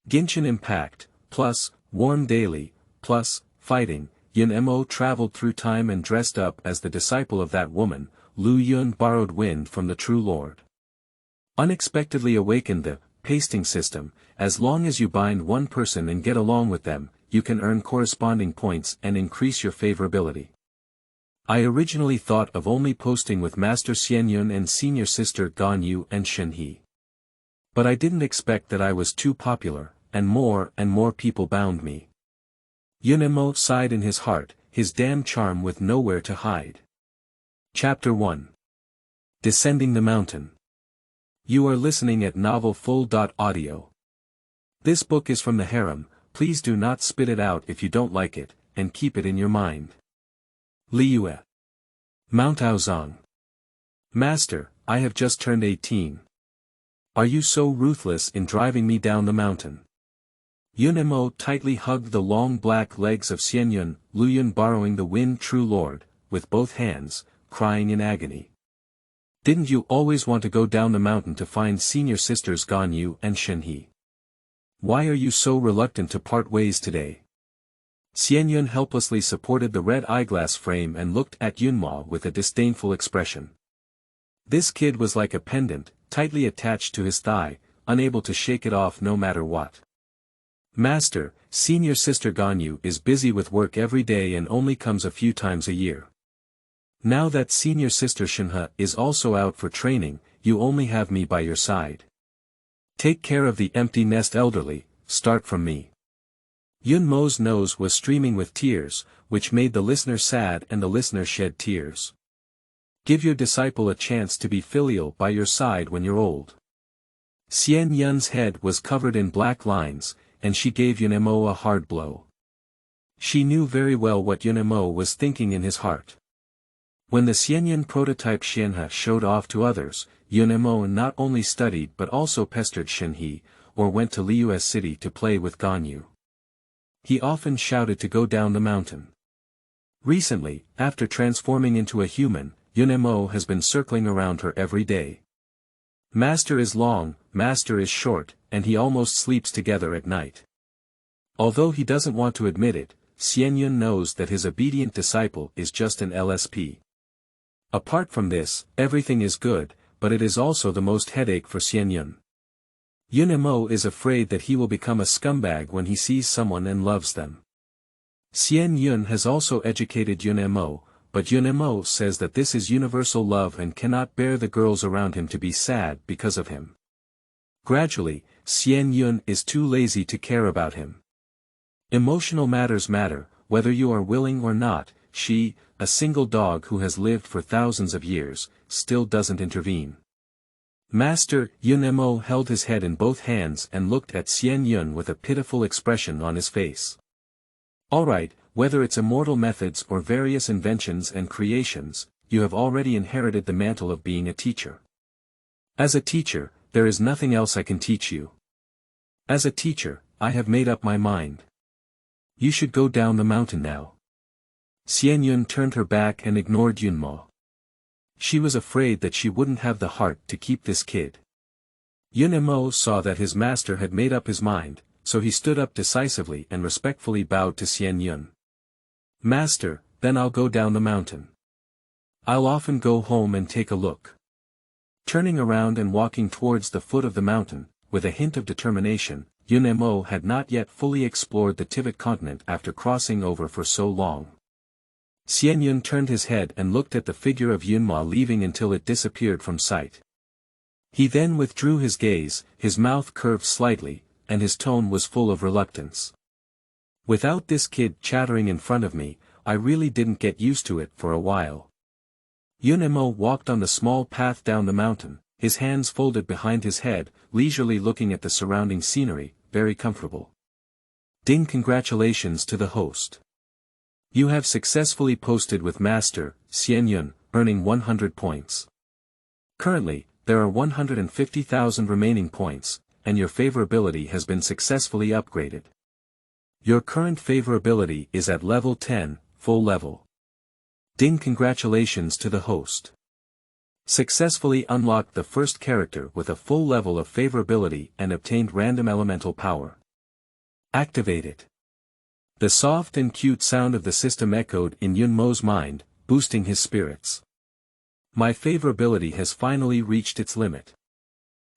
Genshin Impact, plus, warm daily, plus, fighting. Yun Mo traveled through time and dressed up as the disciple of that woman. Liu Yun borrowed wind from the true lord. Unexpectedly awakened the pasting system. As long as you bind one person and get along with them, you can earn corresponding points and increase your favorability. I originally thought of only posting with Master Xianyun and senior sister Ganyu and Shen. But I didn't expect that I was too popular, and more people bound me. Yun Mo sighed in his heart, his damn charm with nowhere to hide. Chapter 1. Descending the Mountain. You are listening at novelfull.audio. This book is from the harem. Please do not spit it out if you don't like it, and keep it in your mind. Liu. Mount Aozong. Master, I have just turned 18. Are you so ruthless in driving me down the mountain? Yun Mo tightly hugged the long black legs of Xianyun, Liu Yun borrowing the wind true lord, with both hands, crying in agony. Didn't you always want to go down the mountain to find senior sisters Ganyu and Shen? Why are you so reluctant to part ways today? Xianyun helplessly supported the red eyeglass frame and looked at Yunma with a disdainful expression. This kid was like a pendant, tightly attached to his thigh, unable to shake it off no matter what. Master, senior sister Ganyu is busy with work every day and only comes a few times a year. Now that senior sister Shen is also out for training, you only have me by your side. Take care of the empty nest elderly, start from me. Yun Mo's nose was streaming with tears, which made the listener sad and the listener shed tears. Give your disciple a chance to be filial by your side when you're old. Xianyun's head was covered in black lines, and she gave Yun Mo a hard blow. She knew very well what Yun Mo was thinking in his heart. When the Xianyun prototype Shen showed off to others, Yun Mo not only studied but also pestered Shen, or went to Liu's city to play with Ganyu. He often shouted to go down the mountain. Recently, after transforming into a human, Yun Mo has been circling around her every day. Master is long, master is short, and he almost sleeps together at night. Although he doesn't want to admit it, Xianyun knows that his obedient disciple is just an LSP. Apart from this, everything is good, but it is also the most headache for Xianyun. Yun Mo is afraid that he will become a scumbag when he sees someone and loves them. Xianyun has also educated Yun Mo, but Yun Mo says that this is universal love and cannot bear the girls around him to be sad because of him. Gradually, Xianyun is too lazy to care about him. Emotional matters matter, whether you are willing or not. She, a single dog who has lived for thousands of years, still doesn't intervene. Master Yun Mo held his head in both hands and looked at Xianyun with a pitiful expression on his face. Alright, whether it's immortal methods or various inventions and creations, you have already inherited the mantle of being a teacher. As a teacher, there is nothing else I can teach you. As a teacher, I have made up my mind. You should go down the mountain now. Xianyun turned her back and ignored Yunmo. She was afraid that she wouldn't have the heart to keep this kid. Yun Mo saw that his master had made up his mind, so he stood up decisively and respectfully bowed to Xianyun. Master, then I'll go down the mountain. I'll often go home and take a look. Turning around and walking towards the foot of the mountain, with a hint of determination, Yun Mo had not yet fully explored the Tibet continent after crossing over for so long. Xianyun turned his head and looked at the figure of Yunma leaving until it disappeared from sight. He then withdrew his gaze, his mouth curved slightly, and his tone was full of reluctance. Without this kid chattering in front of me, I really didn't get used to it for a while. Yun Mo walked on the small path down the mountain, his hands folded behind his head, leisurely looking at the surrounding scenery, very comfortable. Ding, congratulations to the host. You have successfully posted with Master Xianyun, earning 100 points. Currently, there are 150,000 remaining points, and your favorability has been successfully upgraded. Your current favorability is at level 10, full level. Ding, congratulations to the host. Successfully unlocked the first character with a full level of favorability and obtained random elemental power. Activate it. The soft and cute sound of the system echoed in Yun Mo's mind, boosting his spirits. My favorability has finally reached its limit.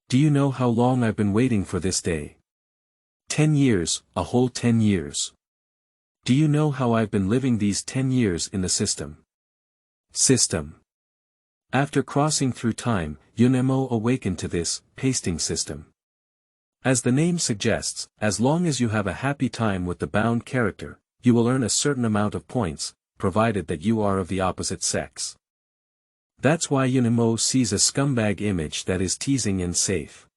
Do you know how long I've been waiting for this day? 10 years, a whole 10 years. Do you know how I've been living these 10 years in the system? After crossing through time, Yun Mo awakened to this, pasting system. As the name suggests, as long as you have a happy time with the bound character, you will earn a certain amount of points, provided that you are of the opposite sex. That's why Yun Mo sees a scumbag image that is teasing and safe.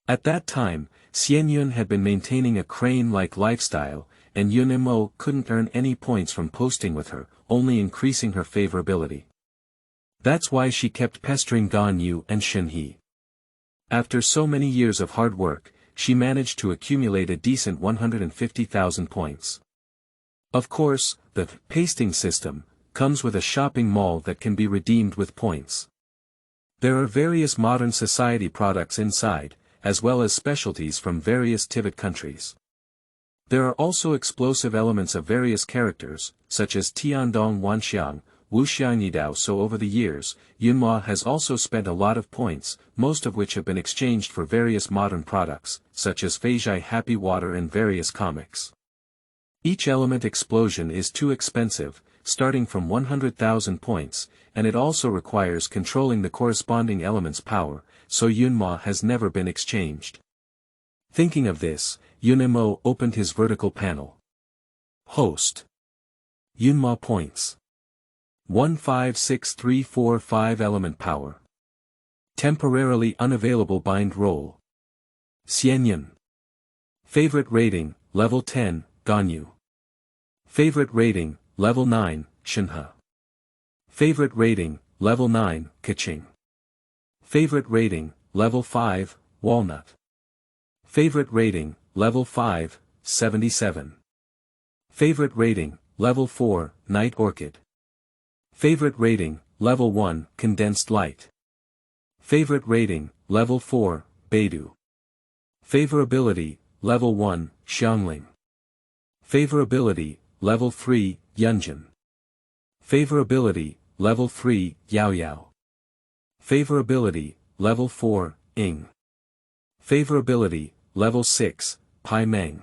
At that time, Xianyun had been maintaining a crane-like lifestyle, and Yun Mo couldn't earn any points from posting with her, only increasing her favorability. That's why she kept pestering Ganyu and Shen He. After so many years of hard work, she managed to accumulate a decent 150,000 points. Of course, the pasting system comes with a shopping mall that can be redeemed with points. There are various modern society products inside, as well as specialties from various Tibet countries. There are also explosive elements of various characters, such as Tiandong Wanxiang, Wuxiangyidao. So over the years, Yunhua has also spent a lot of points, most of which have been exchanged for various modern products, such as Feizhai Happy Water and various comics. Each element explosion is too expensive, starting from 100,000 points, and it also requires controlling the corresponding element's power, so Yunhua has never been exchanged. Thinking of this, Yun Mo opened his vertical panel. Host. Yunhua points. 156345 element power. Temporarily unavailable bind roll. Xianyun. Favorite rating, level 10, Ganyu. Favorite rating, level 9, Shenhe. Favorite rating, level 9, Keqing. Favorite rating, level 5, Walnut. Favorite rating, level 5, 77. Favorite rating, level 4, Night Orchid. Favorite rating, level 1, Condensed Light. Favorite rating, level 4, Beidou. Favorability, level 1, Xiangling. Favorability, level 3, Yunjin. Favorability, level 3, Yao Yao. Favorability, level 4, Ing. Favorability, level 6, Pai Meng.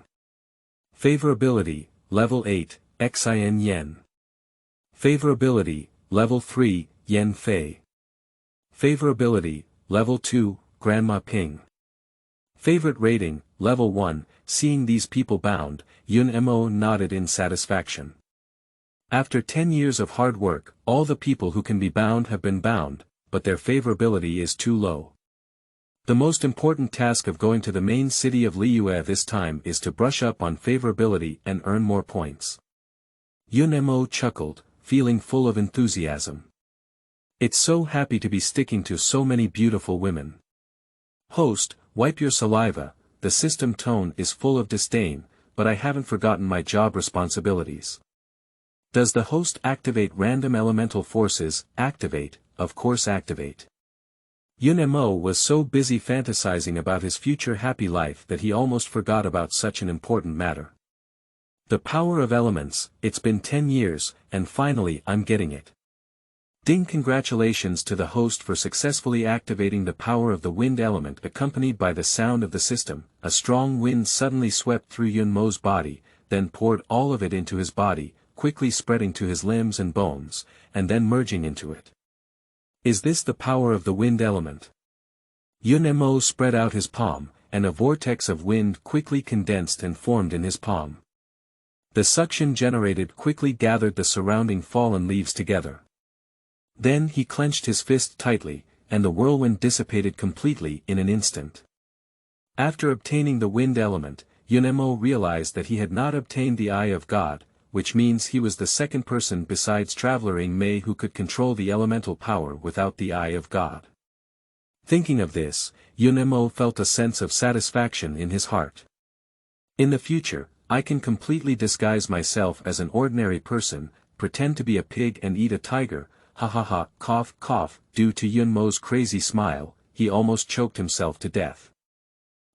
Favorability, level 8, Xin Yen. Favorability, level 3, Yen Fei. Favorability, level 2, Grandma Ping. Favorite rating, level 1, seeing these people bound, Yun Mo nodded in satisfaction. After 10 years of hard work, all the people who can be bound have been bound, but their favorability is too low. The most important task of going to the main city of Liyue this time is to brush up on favorability and earn more points. Yun Mo chuckled, feeling full of enthusiasm. It's so happy to be sticking to so many beautiful women. Host, wipe your saliva, the system tone is full of disdain, but I haven't forgotten my job responsibilities. Does the host activate random elemental forces? Activate, of course activate. Yun Mo was so busy fantasizing about his future happy life that he almost forgot about such an important matter. The power of elements, it's been 10 years, and finally I'm getting it. Ding! Congratulations to the host for successfully activating the power of the wind element. Accompanied by the sound of the system, a strong wind suddenly swept through Yun Mo's body, then poured all of it into his body, quickly spreading to his limbs and bones, and then merging into it. Is this the power of the wind element? Yun Mo spread out his palm, and a vortex of wind quickly condensed and formed in his palm. The suction generated quickly gathered the surrounding fallen leaves together. Then he clenched his fist tightly, and the whirlwind dissipated completely in an instant. After obtaining the wind element, Yun Mo realized that he had not obtained the Eye of God, which means he was the second person besides Traveler Ing Mei who could control the elemental power without the Eye of God. Thinking of this, Yun Mo felt a sense of satisfaction in his heart. In the future, I can completely disguise myself as an ordinary person, pretend to be a pig and eat a tiger. Ha ha ha, cough cough. Due to Yun Mo's crazy smile, he almost choked himself to death.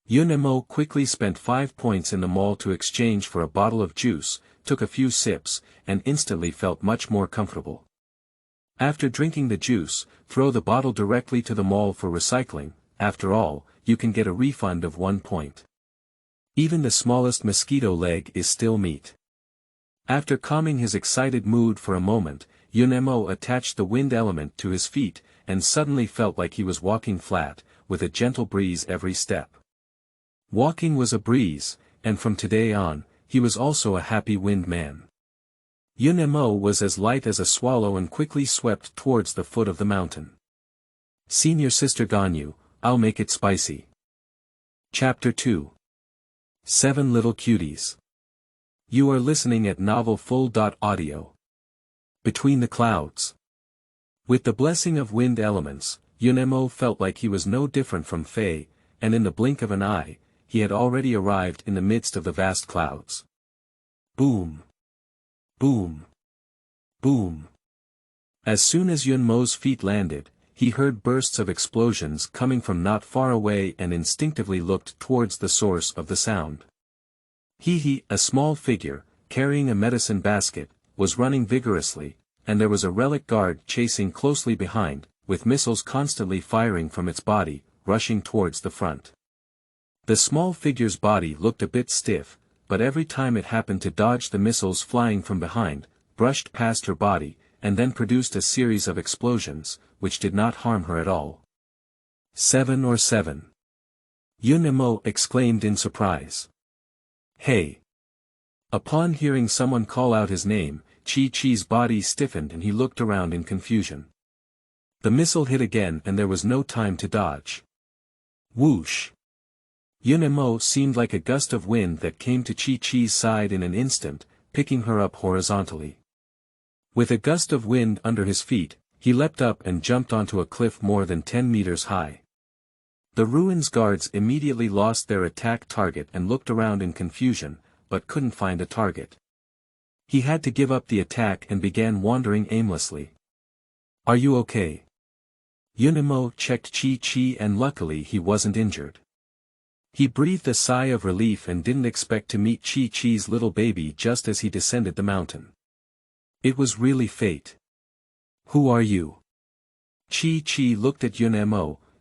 Yun quickly spent 5 points in the mall to exchange for a bottle of juice, took a few sips, and instantly felt much more comfortable. After drinking the juice, throw the bottle directly to the mall for recycling. After all, you can get a refund of 1 point. Even the smallest mosquito leg is still meat. After calming his excited mood for a moment, Yun attached the wind element to his feet, and suddenly felt like he was walking flat, with a gentle breeze every step. Walking was a breeze, and from today on, he was also a happy wind man. Yun was as light as a swallow and quickly swept towards the foot of the mountain. Senior Sister Ganyu, I'll make it spicy. Chapter 2. 7 Little Cuties. You are listening at novelfull.audio. Between the Clouds. With the blessing of wind elements, Yun felt like he was no different from Faye, and in the blink of an eye, he had already arrived in the midst of the vast clouds. Boom. Boom. Boom. As soon as Yunmo's feet landed, he heard bursts of explosions coming from not far away and instinctively looked towards the source of the sound. A small figure, carrying a medicine basket, was running vigorously, and there was a relic guard chasing closely behind, with missiles constantly firing from its body, rushing towards the front. The small figure's body looked a bit stiff, but every time it happened to dodge the missiles flying from behind, brushed past her body, and then produced a series of explosions, which did not harm her at all. 7 or 7. Yun exclaimed in surprise. Hey! Upon hearing someone call out his name, Chi-Chi's body stiffened and he looked around in confusion. The missile hit again and there was no time to dodge. Whoosh! Yun seemed like a gust of wind that came to Chi-Chi's side in an instant, picking her up horizontally. With a gust of wind under his feet, he leapt up and jumped onto a cliff more than 10 meters high. The ruins guards immediately lost their attack target and looked around in confusion, but couldn't find a target. He had to give up the attack and began wandering aimlessly. Are you okay? Yun checked Chi-Chi and luckily he wasn't injured. He breathed a sigh of relief and didn't expect to meet Chi-Chi's little baby just as he descended the mountain. It was really fate. Who are you? Chi-Chi looked at Yun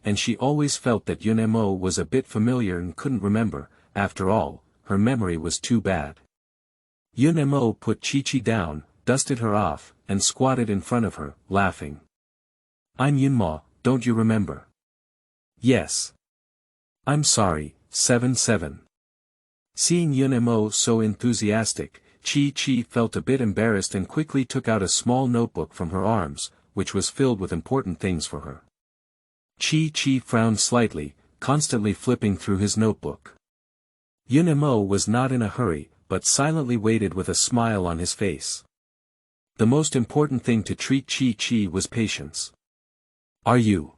and she always felt that Yun was a bit familiar and couldn't remember. After all, her memory was too bad. Yun put Chi-Chi down, dusted her off, and squatted in front of her, laughing. I'm Yunma, don't you remember? Yes. I'm sorry, 7-7. Seeing Yun so enthusiastic, Chi-Chi felt a bit embarrassed and quickly took out a small notebook from her arms, which was filled with important things for her. Chi-Chi frowned slightly, constantly flipping through his notebook. Yun was not in a hurry, but silently waited with a smile on his face. The most important thing to treat Chi-Chi was patience. Are you?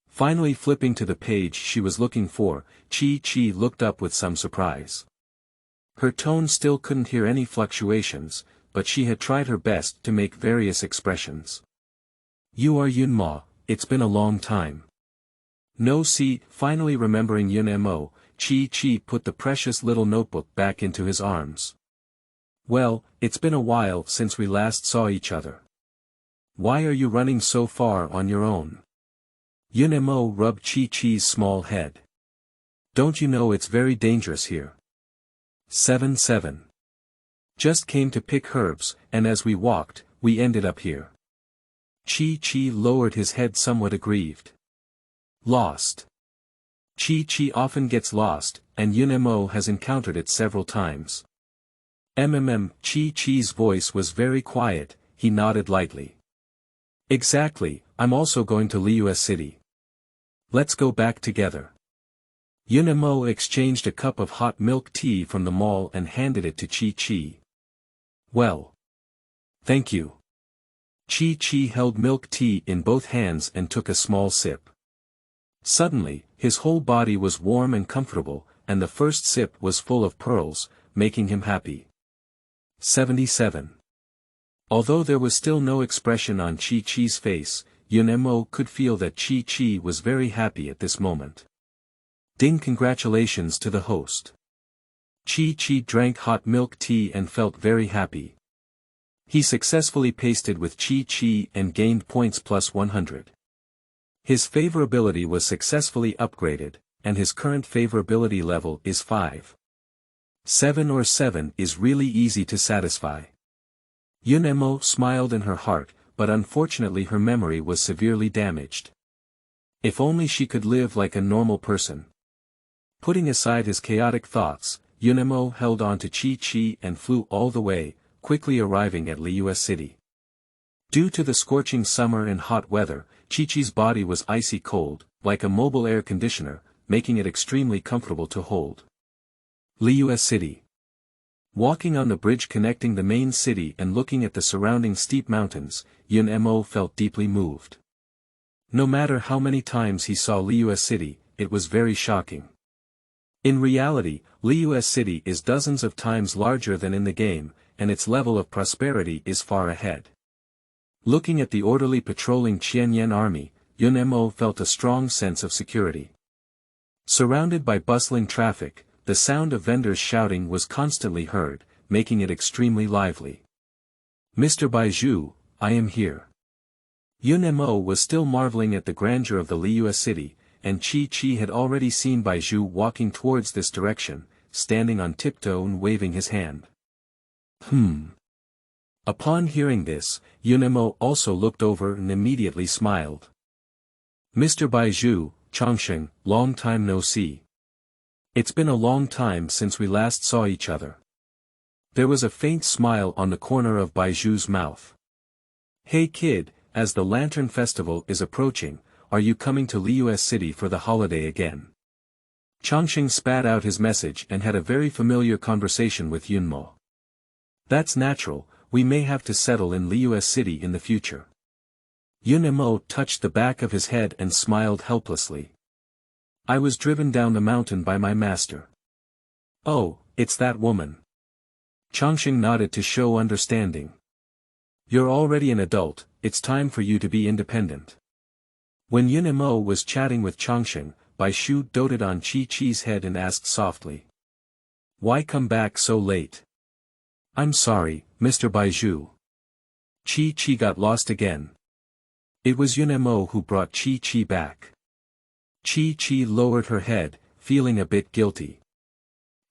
Finally flipping to the page she was looking for, Chi-Chi looked up with some surprise. Her tone still couldn't hear any fluctuations, but she had tried her best to make various expressions. You are Yunma, it's been a long time. No, see, finally remembering Yun Chi-Chi put the precious little notebook back into his arms. Well, it's been a while since we last saw each other. Why are you running so far on your own? Yun rubbed Chi-Chi's small head. Don't you know it's very dangerous here? 7-7. Just came to pick herbs, and as we walked, we ended up here. Chi-Chi lowered his head somewhat aggrieved. Lost. Chi-Chi often gets lost, and Yun has encountered it several times. Chi-Chi's voice was very quiet, he nodded lightly. Exactly, I'm also going to Liu City. Let's go back together. Yun exchanged a cup of hot milk tea from the mall and handed it to Chi-Chi. Well. Thank you. Chi-Chi held milk tea in both hands and took a small sip. Suddenly, his whole body was warm and comfortable, and the first sip was full of pearls, making him happy. 77. Although there was still no expression on Chi-Chi's face, Yun could feel that Chi-Chi was very happy at this moment. Ding, congratulations to the host. Chi drank hot milk tea and felt very happy. He successfully pasted with Chi and gained points plus 100. His favorability was successfully upgraded, and his current favorability level is 5. 7 or 7 is really easy to satisfy. Yun smiled in her heart, but unfortunately her memory was severely damaged. If only she could live like a normal person. Putting aside his chaotic thoughts, Yun held on to Chi and flew all the way, quickly arriving at Liu City. Due to the scorching summer and hot weather, Chi's body was icy cold, like a mobile air conditioner, making it extremely comfortable to hold. Liu City. Walking on the bridge connecting the main city and looking at the surrounding steep mountains, Yun felt deeply moved. No matter how many times he saw Liu City, it was very shocking. In reality, Liu City is dozens of times larger than in the game, and its level of prosperity is far ahead. Looking at the orderly patrolling Qianyan army, Yun felt a strong sense of security. Surrounded by bustling traffic, the sound of vendors shouting was constantly heard, making it extremely lively. Mr. Baizhu, I am here. Yun was still marveling at the grandeur of the Liu City, and Chi had already seen Baizhu walking towards this direction, standing on tiptoe and waving his hand. Upon hearing this, Yun also looked over and immediately smiled. Mr. Baizhu, Changsheng, long time no see. It's been a long time since we last saw each other. There was a faint smile on the corner of Baizhu's mouth. Hey kid, as the Lantern Festival is approaching, are you coming to Liu City for the holiday again? Changsheng spat out his message and had a very familiar conversation with Yunmo. That's natural, we may have to settle in Liu City in the future. Yun touched the back of his head and smiled helplessly. I was driven down the mountain by my master. Oh, it's that woman. Changsheng nodded to show understanding. You're already an adult, it's time for you to be independent. When Yun was chatting with Changsheng, Baizhu doted on Chi's head and asked softly. Why come back so late? I'm sorry, Mr. Baizhu. Chi got lost again. It was Yun who brought Chi back. Chi lowered her head, feeling a bit guilty.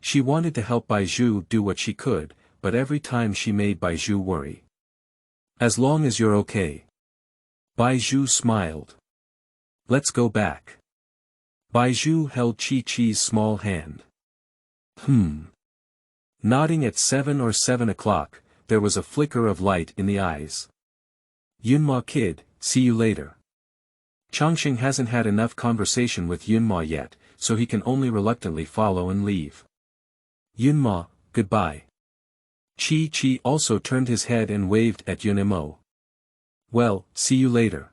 She wanted to help Baizhu do what she could, but every time she made Baizhu worry. As long as you're okay. Baizhu smiled. Let's go back. Baizhu held Chi's small hand. Nodding at 7 or 7 o'clock, there was a flicker of light in the eyes. Yunma kid, see you later. Changsheng hasn't had enough conversation with Yunma yet, so he can only reluctantly follow and leave. Yunma, goodbye. Chi also turned his head and waved at Yun. Well, see you later.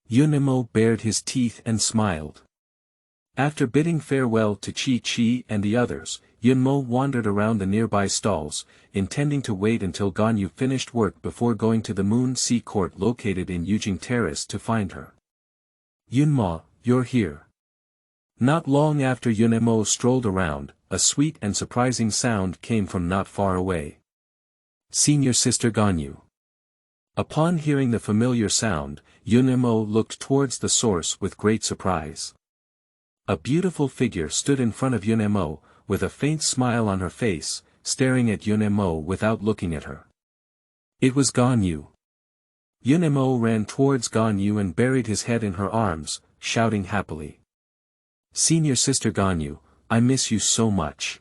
Yun bared his teeth and smiled. After bidding farewell to Chi and the others, Yunmo wandered around the nearby stalls, intending to wait until Ganyu finished work before going to the Moon Sea Court located in Yujing Terrace to find her. Yunmo, you're here. Not long after Yun strolled around, a sweet and surprising sound came from not far away. Senior Sister Ganyu. Upon hearing the familiar sound, Yun looked towards the source with great surprise. A beautiful figure stood in front of Yun with a faint smile on her face, staring at Yun without looking at her. It was Ganyu. Yun ran towards Ganyu and buried his head in her arms, shouting happily. Senior Sister Ganyu, I miss you so much.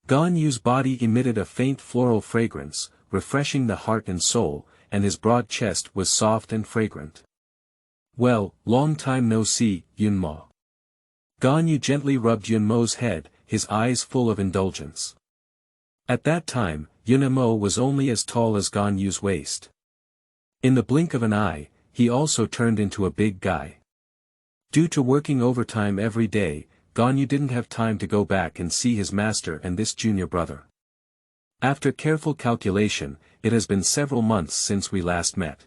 Ganyu's body emitted a faint floral fragrance, refreshing the heart and soul, and his broad chest was soft and fragrant. Well, long time no see, Yunmo. Ganyu gently rubbed Yunmo's head, his eyes full of indulgence. At that time, Yun was only as tall as Ganyu's waist. In the blink of an eye, he also turned into a big guy. Due to working overtime every day, Ganyu didn't have time to go back and see his master and this junior brother. After careful calculation, it has been several months since we last met.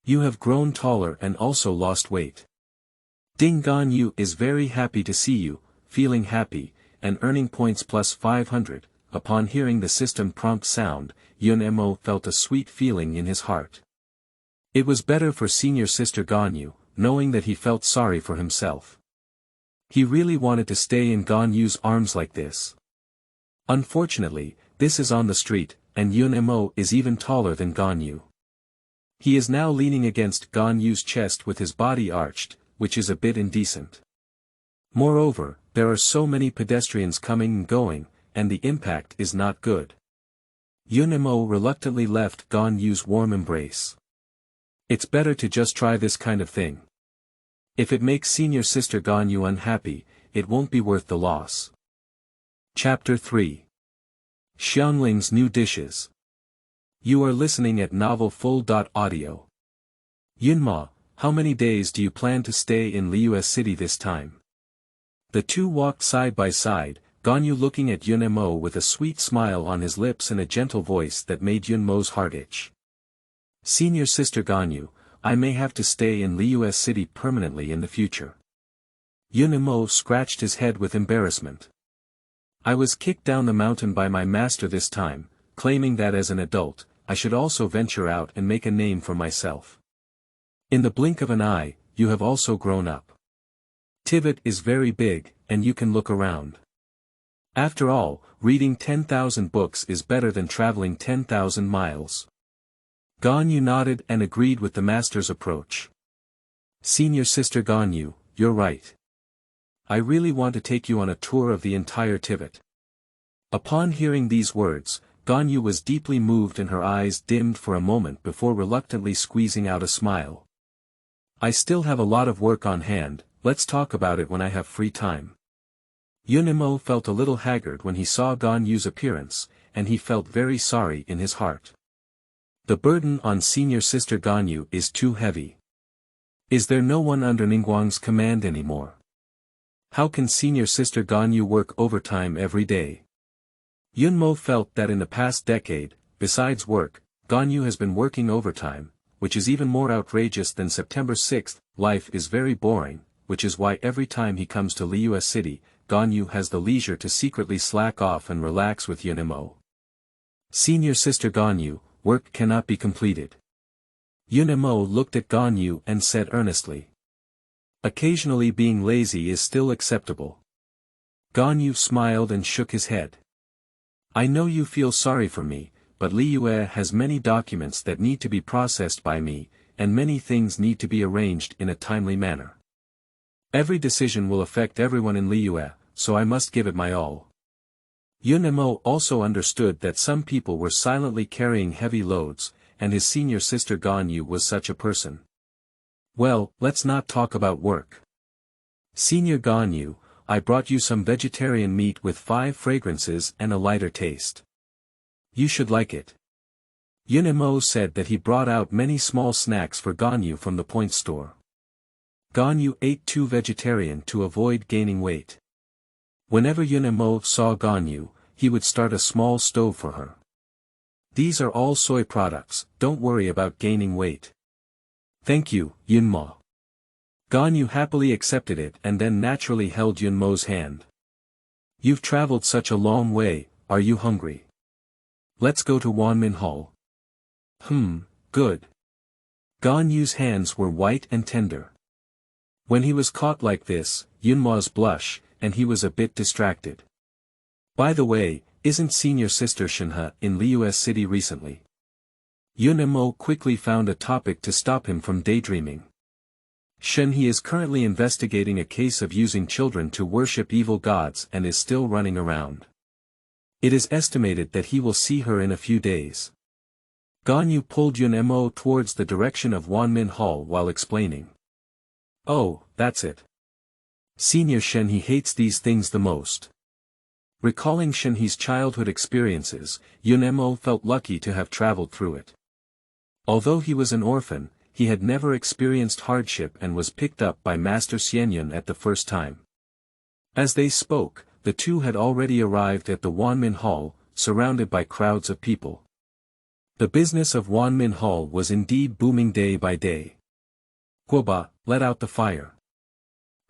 You have grown taller and also lost weight. Ningguang Yu is very happy to see you, feeling happy, and earning points plus 500. Upon hearing the system prompt sound, Yun felt a sweet feeling in his heart. It was better for senior sister Ganyu, knowing that he felt sorry for himself. He really wanted to stay in Ganyu's arms like this. Unfortunately, this is on the street, and Yun is even taller than Ganyu. He is now leaning against Ganyu's chest with his body arched, which is a bit indecent. Moreover, there are so many pedestrians coming and going, and the impact is not good. Yun reluctantly left Ganyu's warm embrace. It's better to just try this kind of thing. If it makes senior sister Ganyu unhappy, it won't be worth the loss. Chapter 3. Xiangling's New Dishes. You are listening at Novel Full.audio. Yunma, how many days do you plan to stay in Liu City this time? The two walked side by side, Ganyu looking at Yun with a sweet smile on his lips and a gentle voice that made Yunmo's heart itch. Senior sister Ganyu, I may have to stay in Liu City permanently in the future. Yun scratched his head with embarrassment. I was kicked down the mountain by my master this time, claiming that as an adult, I should also venture out and make a name for myself. In the blink of an eye, you have also grown up. Tibet is very big, and you can look around. After all, reading 10,000 books is better than traveling 10,000 miles. Ganyu nodded and agreed with the master's approach. Senior sister Ganyu, you're right. I really want to take you on a tour of the entire Tibet. Upon hearing these words, Ganyu was deeply moved and her eyes dimmed for a moment before reluctantly squeezing out a smile. I still have a lot of work on hand, let's talk about it when I have free time. Yun felt a little haggard when he saw Ganyu's appearance, and he felt very sorry in his heart. The burden on senior sister Ganyu is too heavy. Is there no one under Ningguang's command anymore? How can senior sister Ganyu work overtime every day? Yun felt that in the past decade, besides work, Ganyu has been working overtime, which is even more outrageous than September 6th. Life is very boring, which is why every time he comes to Liu City, Ganyu has the leisure to secretly slack off and relax with Yun. Senior sister Ganyu, work cannot be completed. Yun looked at Ganyu and said earnestly. Occasionally being lazy is still acceptable. Ganyu smiled and shook his head. I know you feel sorry for me, but Liu has many documents that need to be processed by me, and many things need to be arranged in a timely manner. Every decision will affect everyone in Liu, so I must give it my all. Yun also understood that some people were silently carrying heavy loads, and his senior sister Ganyu was such a person. Well, let's not talk about work. Senior Ganyu, I brought you some vegetarian meat with 5 fragrances and a lighter taste. You should like it. Yun said that he brought out many small snacks for Ganyu from the point store. Ganyu ate 2 vegetarian to avoid gaining weight. Whenever Yun saw Ganyu, he would start a small stove for her. These are all soy products, don't worry about gaining weight. Thank you, Yunmo. Ganyu happily accepted it and then naturally held Yunmo's hand. You've traveled such a long way, are you hungry? Let's go to Wanmin Hall. Good. Ganyu's hands were white and tender. When he was caught like this, Yunmo's blush, and he was a bit distracted. By the way, isn't senior sister Shen in Liu City recently? Yun quickly found a topic to stop him from daydreaming. Shen is currently investigating a case of using children to worship evil gods and is still running around. It is estimated that he will see her in a few days. Ganyu pulled Yun towards the direction of Wanmin Hall while explaining. Oh, that's it. Senior Shen hates these things the most. Recalling Shen's childhood experiences, Yun felt lucky to have traveled through it. Although he was an orphan, he had never experienced hardship and was picked up by Master Xianyun at the first time. As they spoke, the two had already arrived at the Wanmin Hall, surrounded by crowds of people. The business of Wanmin Hall was indeed booming day by day. Guoba, let out the fire.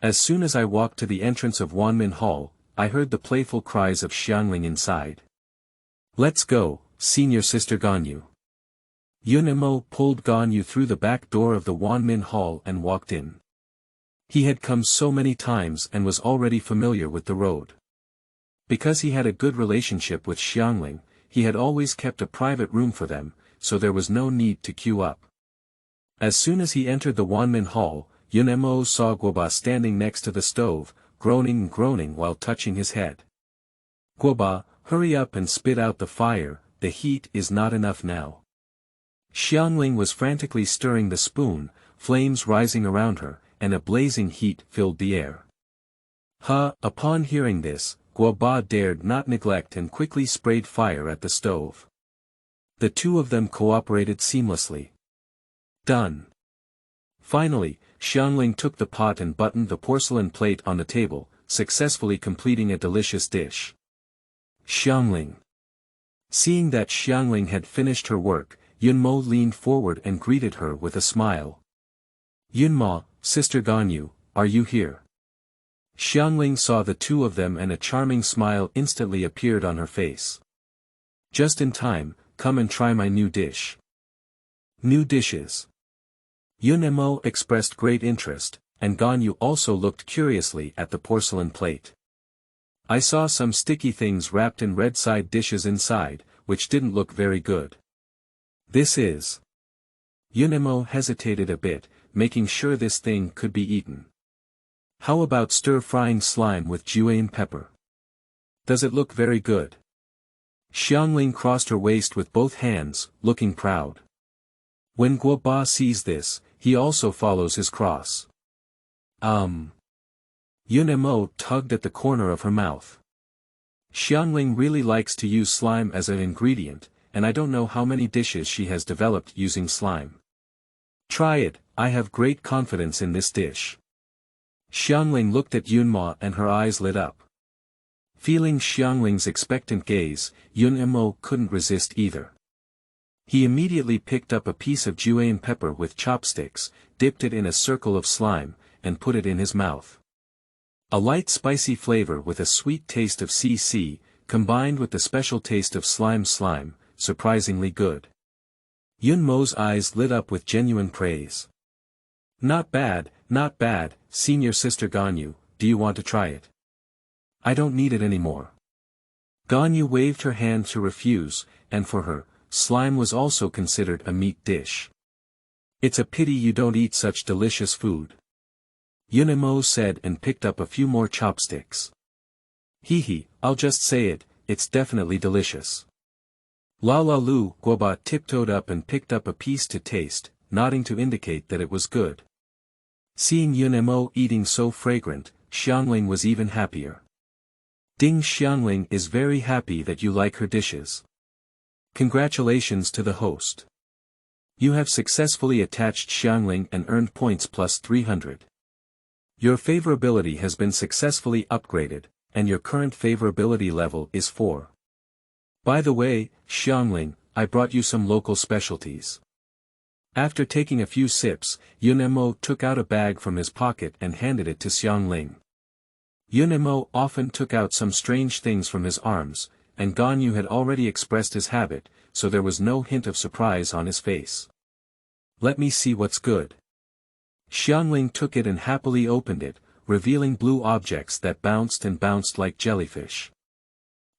As soon as I walked to the entrance of Wanmin Hall, I heard the playful cries of Xiangling inside. "Let's go, senior sister Ganyu." Yun pulled Ganyu through the back door of the Wanmin Hall and walked in. He had come so many times and was already familiar with the road. Because he had a good relationship with Xiangling, he had always kept a private room for them, so there was no need to queue up. As soon as he entered the Wanmin Hall, Yun saw Guoba standing next to the stove, groaning while touching his head. "Guoba, hurry up and spit out the fire, the heat is not enough now." Xiangling was frantically stirring the spoon, flames rising around her, and a blazing heat filled the air. Upon hearing this, Guoba dared not neglect and quickly sprayed fire at the stove. The two of them cooperated seamlessly. Done. Finally, Xiangling took the pot and buttoned the porcelain plate on the table, successfully completing a delicious dish. Xiangling. Seeing that Xiangling had finished her work, Yunmo leaned forward and greeted her with a smile. "Yunma, Sister Ganyu, are you here?" Xiangling saw the two of them and a charming smile instantly appeared on her face. "Just in time, come and try my new dish." New dishes. Yunmo expressed great interest, and Ganyu also looked curiously at the porcelain plate. "I saw some sticky things wrapped in red side dishes inside, which didn't look very good. This is..." Yunmo hesitated a bit, making sure this thing could be eaten. "How about stir-frying slime with jueyun pepper? Does it look very good?" Xiangling crossed her waist with both hands, looking proud. When Guoba sees this, he also follows his cross. Yunmo tugged at the corner of her mouth. Xiangling really likes to use slime as an ingredient, and I don't know how many dishes she has developed using slime. Try it, I have great confidence in this dish. Xiangling looked at Yunmo and her eyes lit up. Feeling Xiangling's expectant gaze, Yunmo couldn't resist either. He immediately picked up a piece of jueyun pepper with chopsticks, dipped it in a circle of slime, and put it in his mouth. A light spicy flavor with a sweet taste of CC, combined with the special taste of slime, surprisingly good. Yunmo's eyes lit up with genuine praise. Not bad, senior sister Ganyu, do you want to try it? I don't need it anymore." Ganyu waved her hand to refuse, and for her, slime was also considered a meat dish. "It's a pity you don't eat such delicious food," Yunmo said and picked up a few more chopsticks. I'll just say it, it's definitely delicious." Lu Guoba tiptoed up and picked up a piece to taste, nodding to indicate that it was good. Seeing Yunmo eating so fragrant, Xiangling was even happier. Ding, Xiangling is very happy that you like her dishes. Congratulations to the host. You have successfully attached Xiangling and earned points plus 300. Your favorability has been successfully upgraded, and your current favorability level is 4. By the way, Xiangling, I brought you some local specialties. After taking a few sips, Yunmo took out a bag from his pocket and handed it to Xiangling. Yunmo often took out some strange things from his arms, and Ganyu had already expressed his habit, so there was no hint of surprise on his face. Let me see what's good. Xiangling took it and happily opened it, revealing blue objects that bounced and bounced like jellyfish.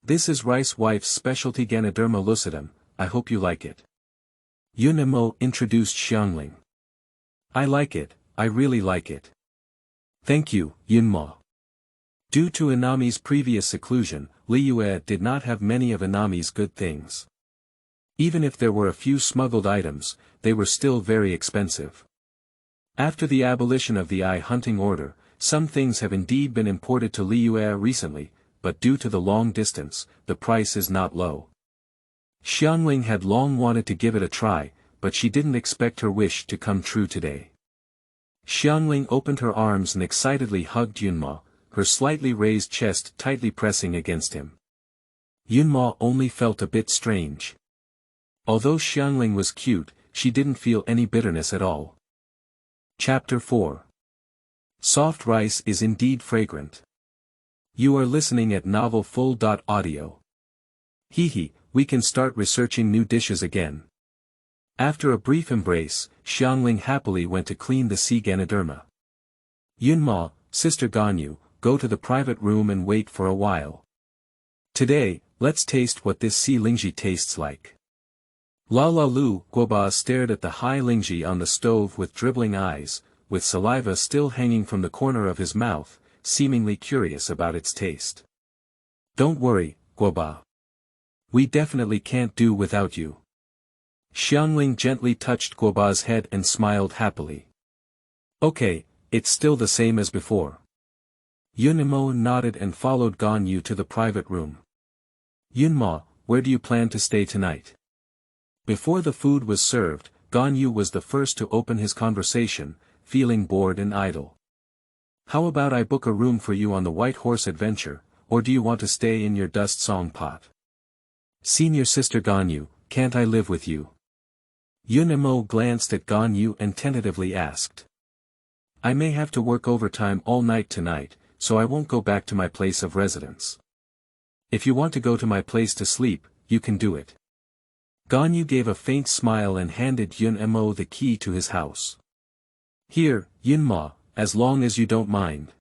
This is Rice Wife's specialty Ganoderma lucidum, I hope you like it. Yunmo introduced Xiangling. I like it, I really like it. Thank you, Yunmo. Due to Inami's previous seclusion, Liu did not have many of Inami's good things. Even if there were a few smuggled items, they were still very expensive. After the abolition of the eye hunting order, some things have indeed been imported to Liu recently, but due to the long distance, the price is not low. Xiangling had long wanted to give it a try, but she didn't expect her wish to come true today. Xiangling opened her arms and excitedly hugged Yunmo, her slightly raised chest tightly pressing against him. Yunmo only felt a bit strange. Although Xiangling was cute, she didn't feel any bitterness at all. Chapter 4. Soft rice is indeed fragrant. You are listening at novelfull.audio. We can start researching new dishes again. After a brief embrace, Xiangling happily went to clean the sea Ganoderma. Yunma, Sister Ganyu, go to the private room and wait for a while. Today, let's taste what this sea lingji tastes like. Lu Guoba stared at the high lingji on the stove with dribbling eyes, with saliva still hanging from the corner of his mouth, seemingly curious about its taste. Don't worry, Guoba. We definitely can't do without you. Xiangling gently touched Guoba's head and smiled happily. Okay, it's still the same as before. Yunmo nodded and followed Ganyu to the private room. Yunma, where do you plan to stay tonight? Before the food was served, Ganyu was the first to open his conversation, feeling bored and idle. How about I book a room for you on the White Horse Adventure, or do you want to stay in your dust song pot? Senior Sister Ganyu, can't I live with you? Yunmo glanced at Ganyu and tentatively asked. I may have to work overtime all night tonight, so I won't go back to my place of residence. If you want to go to my place to sleep, you can do it. Ganyu gave a faint smile and handed Yunmo the key to his house. Here, Yunma, as long as you don't mind.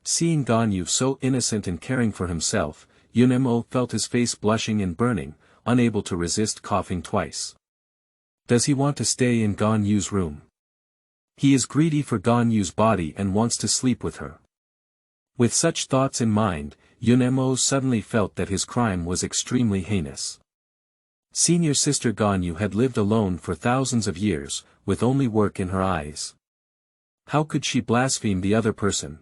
Seeing Ganyu so innocent and caring for himself, Yunmo felt his face blushing and burning, unable to resist coughing twice. Does he want to stay in Ganyu's room? He is greedy for Ganyu's body and wants to sleep with her. With such thoughts in mind, Yunmo suddenly felt that his crime was extremely heinous. Senior Sister Ganyu had lived alone for thousands of years, with only work in her eyes. How could she blaspheme the other person?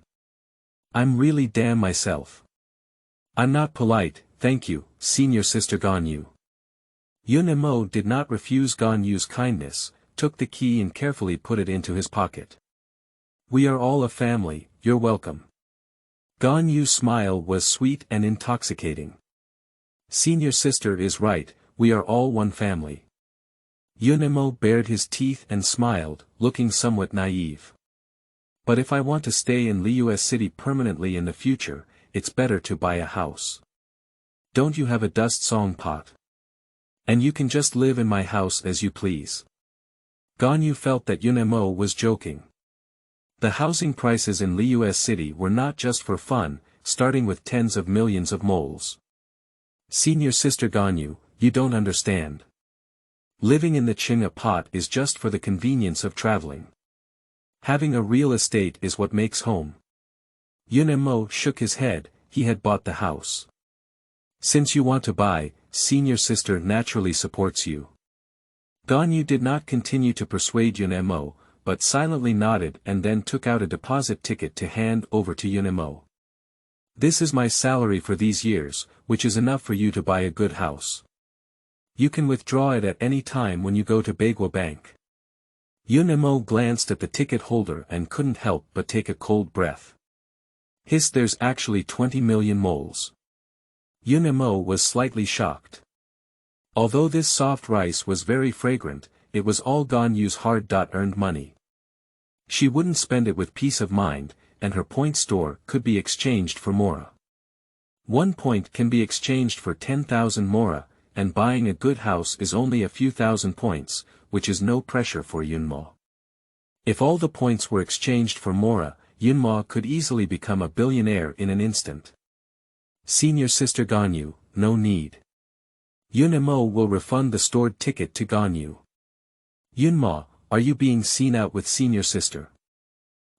I'm really damn myself. I'm not polite, thank you, Senior Sister Ganyu. Yunmo did not refuse Ganyu's kindness, took the key and carefully put it into his pocket. We are all a family, you're welcome. Ganyu's smile was sweet and intoxicating. Senior Sister is right, we are all one family. Yunmo bared his teeth and smiled, looking somewhat naive. But if I want to stay in Liu City permanently in the future, it's better to buy a house. Don't you have a dust song pot? And you can just live in my house as you please. Ganyu felt that Yunmo was joking. The housing prices in Liu City were not just for fun, starting with tens of millions of moles. Senior Sister Ganyu, you don't understand. Living in the Qing'a pot is just for the convenience of traveling. Having a real estate is what makes home. Yunmo shook his head, he had bought the house. Since you want to buy, Senior Sister naturally supports you. Ganyu did not continue to persuade Yunmo, but silently nodded and then took out a deposit ticket to hand over to Yunmo. This is my salary for these years, which is enough for you to buy a good house. You can withdraw it at any time when you go to Bagua Bank. Yunmo glanced at the ticket holder and couldn't help but take a cold breath. There's actually 20 million moles. Yunmo was slightly shocked. Although this soft rice was very fragrant, it was all Ganyu's hard-earned money. She wouldn't spend it with peace of mind, and her point store could be exchanged for mora. 1 point can be exchanged for 10,000 mora, and buying a good house is only a few thousand points, which is no pressure for Yunmo. If all the points were exchanged for mora, Yunmo could easily become a billionaire in an instant. Senior Sister Ganyu, no need. Yunmo will refund the stored ticket to Ganyu. Yunmo, are you being seen out with Senior Sister?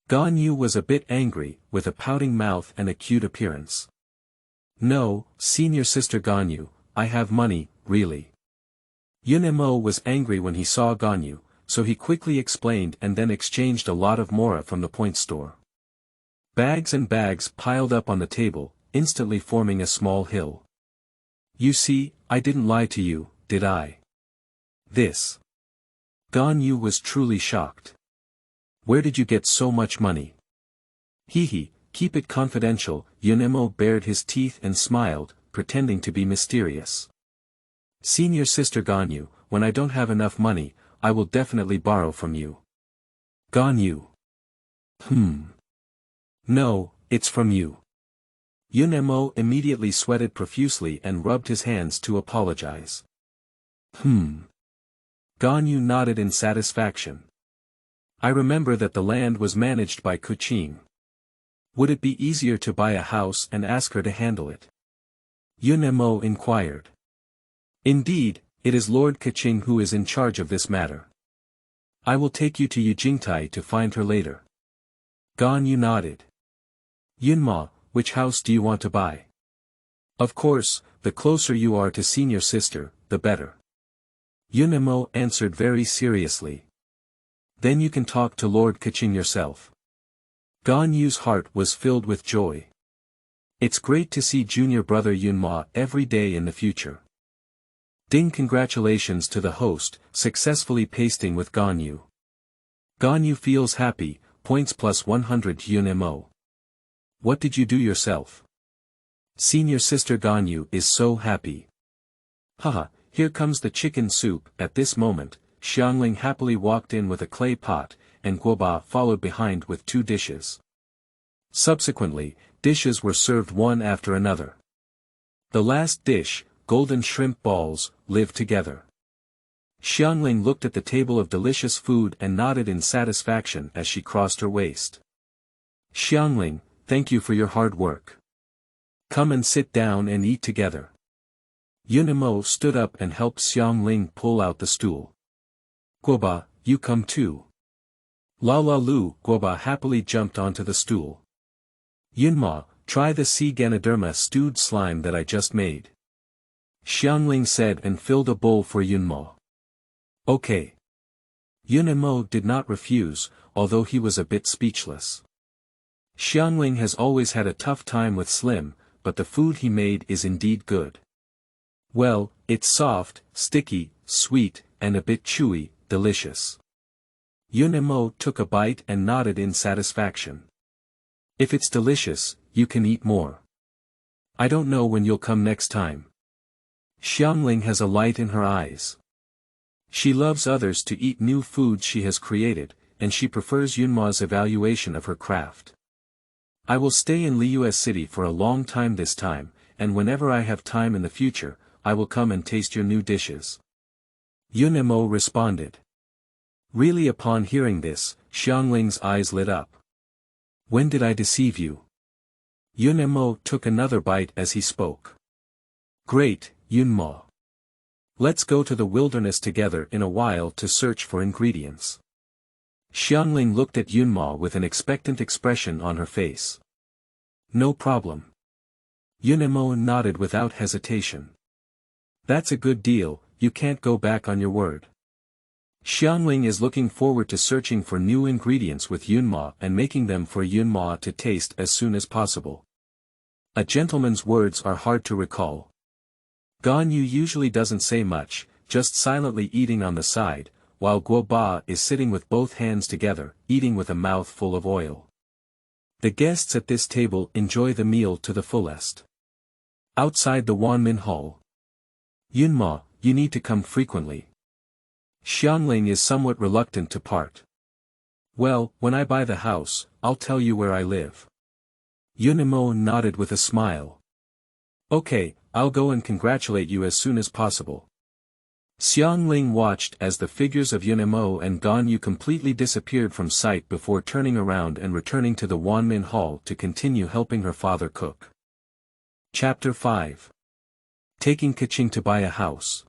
Ganyu was a bit angry, with a pouting mouth and a cute appearance. No, Senior Sister Ganyu, I have money, really. Yunmo was angry when he saw Ganyu, so he quickly explained and then exchanged a lot of mora from the point store. Bags and bags piled up on the table, instantly forming a small hill. You see, I didn't lie to you, did I? This. Ganyu was truly shocked. Where did you get so much money? Keep it confidential, Yunmo bared his teeth and smiled, pretending to be mysterious. Senior Sister Ganyu, when I don't have enough money, I will definitely borrow from you. Ganyu. No, it's from you. Yun immediately sweated profusely and rubbed his hands to apologize. Ganyu nodded in satisfaction. I remember that the land was managed by Keqing. Would it be easier to buy a house and ask her to handle it? Yun inquired. Indeed, it is Lord Keqing who is in charge of this matter. I will take you to Yujingtai to find her later. Ganyu nodded. Yunma, which house do you want to buy? Of course, the closer you are to senior sister, the better. Yun answered very seriously. Then you can talk to Lord Keqing yourself. Ganyu's heart was filled with joy. It's great to see junior brother Yunma every day in the future. Ding, congratulations to the host, successfully pasting with Ganyu. Ganyu feels happy, points plus 100 Yun. What did you do yourself? Senior sister Ganyu is so happy. Haha, here comes the chicken soup. At this moment, Xiangling happily walked in with a clay pot, and Guoba followed behind with 2 dishes. Subsequently, dishes were served one after another. The last dish, golden shrimp balls, lived together. Xiangling looked at the table of delicious food and nodded in satisfaction as she crossed her waist. Xiangling, thank you for your hard work. Come and sit down and eat together. Yun stood up and helped Xiangling pull out the stool. Guoba, you come too. La la Lu. Guoba happily jumped onto the stool. Yunma, try the sea Ganoderma stewed slime that I just made. Xiangling said and filled a bowl for Yunma. Okay. Yun did not refuse, although he was a bit speechless. Xiangling has always had a tough time with Slim, but the food he made is indeed good. Well, it's soft, sticky, sweet, and a bit chewy, delicious. Yun took a bite and nodded in satisfaction. If it's delicious, you can eat more. I don't know when you'll come next time. Xiangling has a light in her eyes. She loves others to eat new foods she has created, and she prefers Yunma's evaluation of her craft. I will stay in Liu City for a long time this time, and whenever I have time in the future, I will come and taste your new dishes. Yun responded. Really, upon hearing this, Xiangling's eyes lit up. When did I deceive you? Yun took another bite as he spoke. Great, Yunma. Let's go to the wilderness together in a while to search for ingredients. Xiangling looked at Yunma with an expectant expression on her face. No problem. Yun nodded without hesitation. That's a good deal, you can't go back on your word. Xiangling is looking forward to searching for new ingredients with Yunma and making them for Yunma to taste as soon as possible. A gentleman's words are hard to recall. Ganyu usually doesn't say much, just silently eating on the side, while Guoba is sitting with both hands together, eating with a mouth full of oil. The guests at this table enjoy the meal to the fullest. Outside the Wanmin Hall. Yunma, you need to come frequently. Xiangling is somewhat reluctant to part. Well, when I buy the house, I'll tell you where I live. Yun nodded with a smile. Okay, I'll go and congratulate you as soon as possible. Xiangling watched as the figures of Yun and Ganyu completely disappeared from sight before turning around and returning to the Wanmin Hall to continue helping her father cook. Chapter 5. Taking Keqing to buy a house.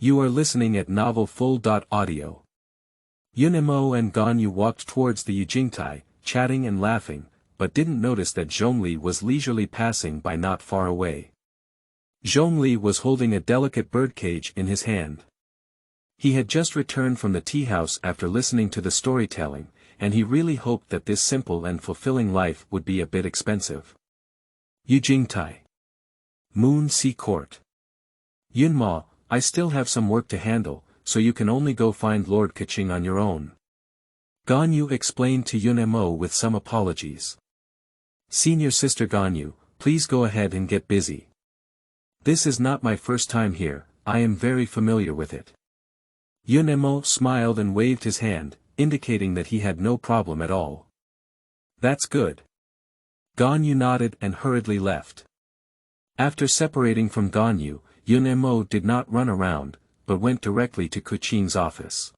You are listening at novelfull.audio. Yun and Ganyu walked towards the Yujingtai, chatting and laughing, but didn't notice that Zhongli was leisurely passing by not far away. Zhongli was holding a delicate birdcage in his hand. He had just returned from the tea house after listening to the storytelling, and he really hoped that this simple and fulfilling life would be a bit expensive. Yujingtai. Moon Sea Court. Yunma, I still have some work to handle, so you can only go find Lord Keqing on your own. Ganyu explained to Yun with some apologies. Senior sister Ganyu, please go ahead and get busy. This is not my first time here, I am very familiar with it. Yun smiled and waved his hand, indicating that he had no problem at all. That's good. Ganyu nodded and hurriedly left. After separating from Ganyu, Yun did not run around, but went directly to Keqing's office.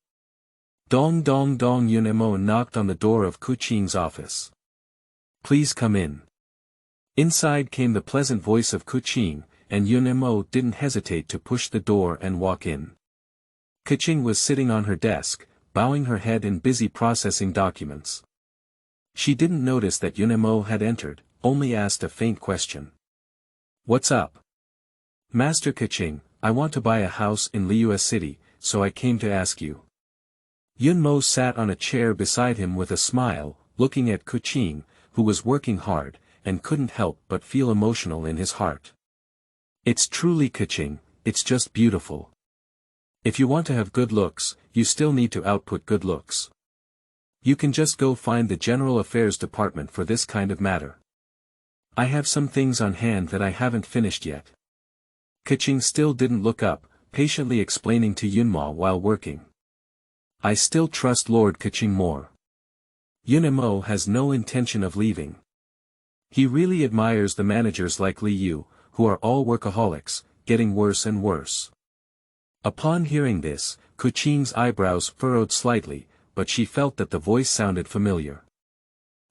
Dong dong dong. Yun knocked on the door of Keqing's office. Please come in. Inside came the pleasant voice of Keqing, and Yun didn't hesitate to push the door and walk in. Keqing was sitting on her desk, bowing her head and busy processing documents. She didn't notice that Yun had entered, only asked a faint question. What's up? Master Keqing, I want to buy a house in Liu City, so I came to ask you. Yun sat on a chair beside him with a smile, looking at Keqing, who was working hard, and couldn't help but feel emotional in his heart. It's truly Keqing, it's just beautiful. If you want to have good looks, you still need to output good looks. You can just go find the General Affairs Department for this kind of matter. I have some things on hand that I haven't finished yet. Keqing still didn't look up, patiently explaining to Yunma while working. I still trust Lord Keqing more. Yun has no intention of leaving. He really admires the managers like Liu Yu, who are all workaholics, getting worse and worse. Upon hearing this, Keqing's eyebrows furrowed slightly, but she felt that the voice sounded familiar.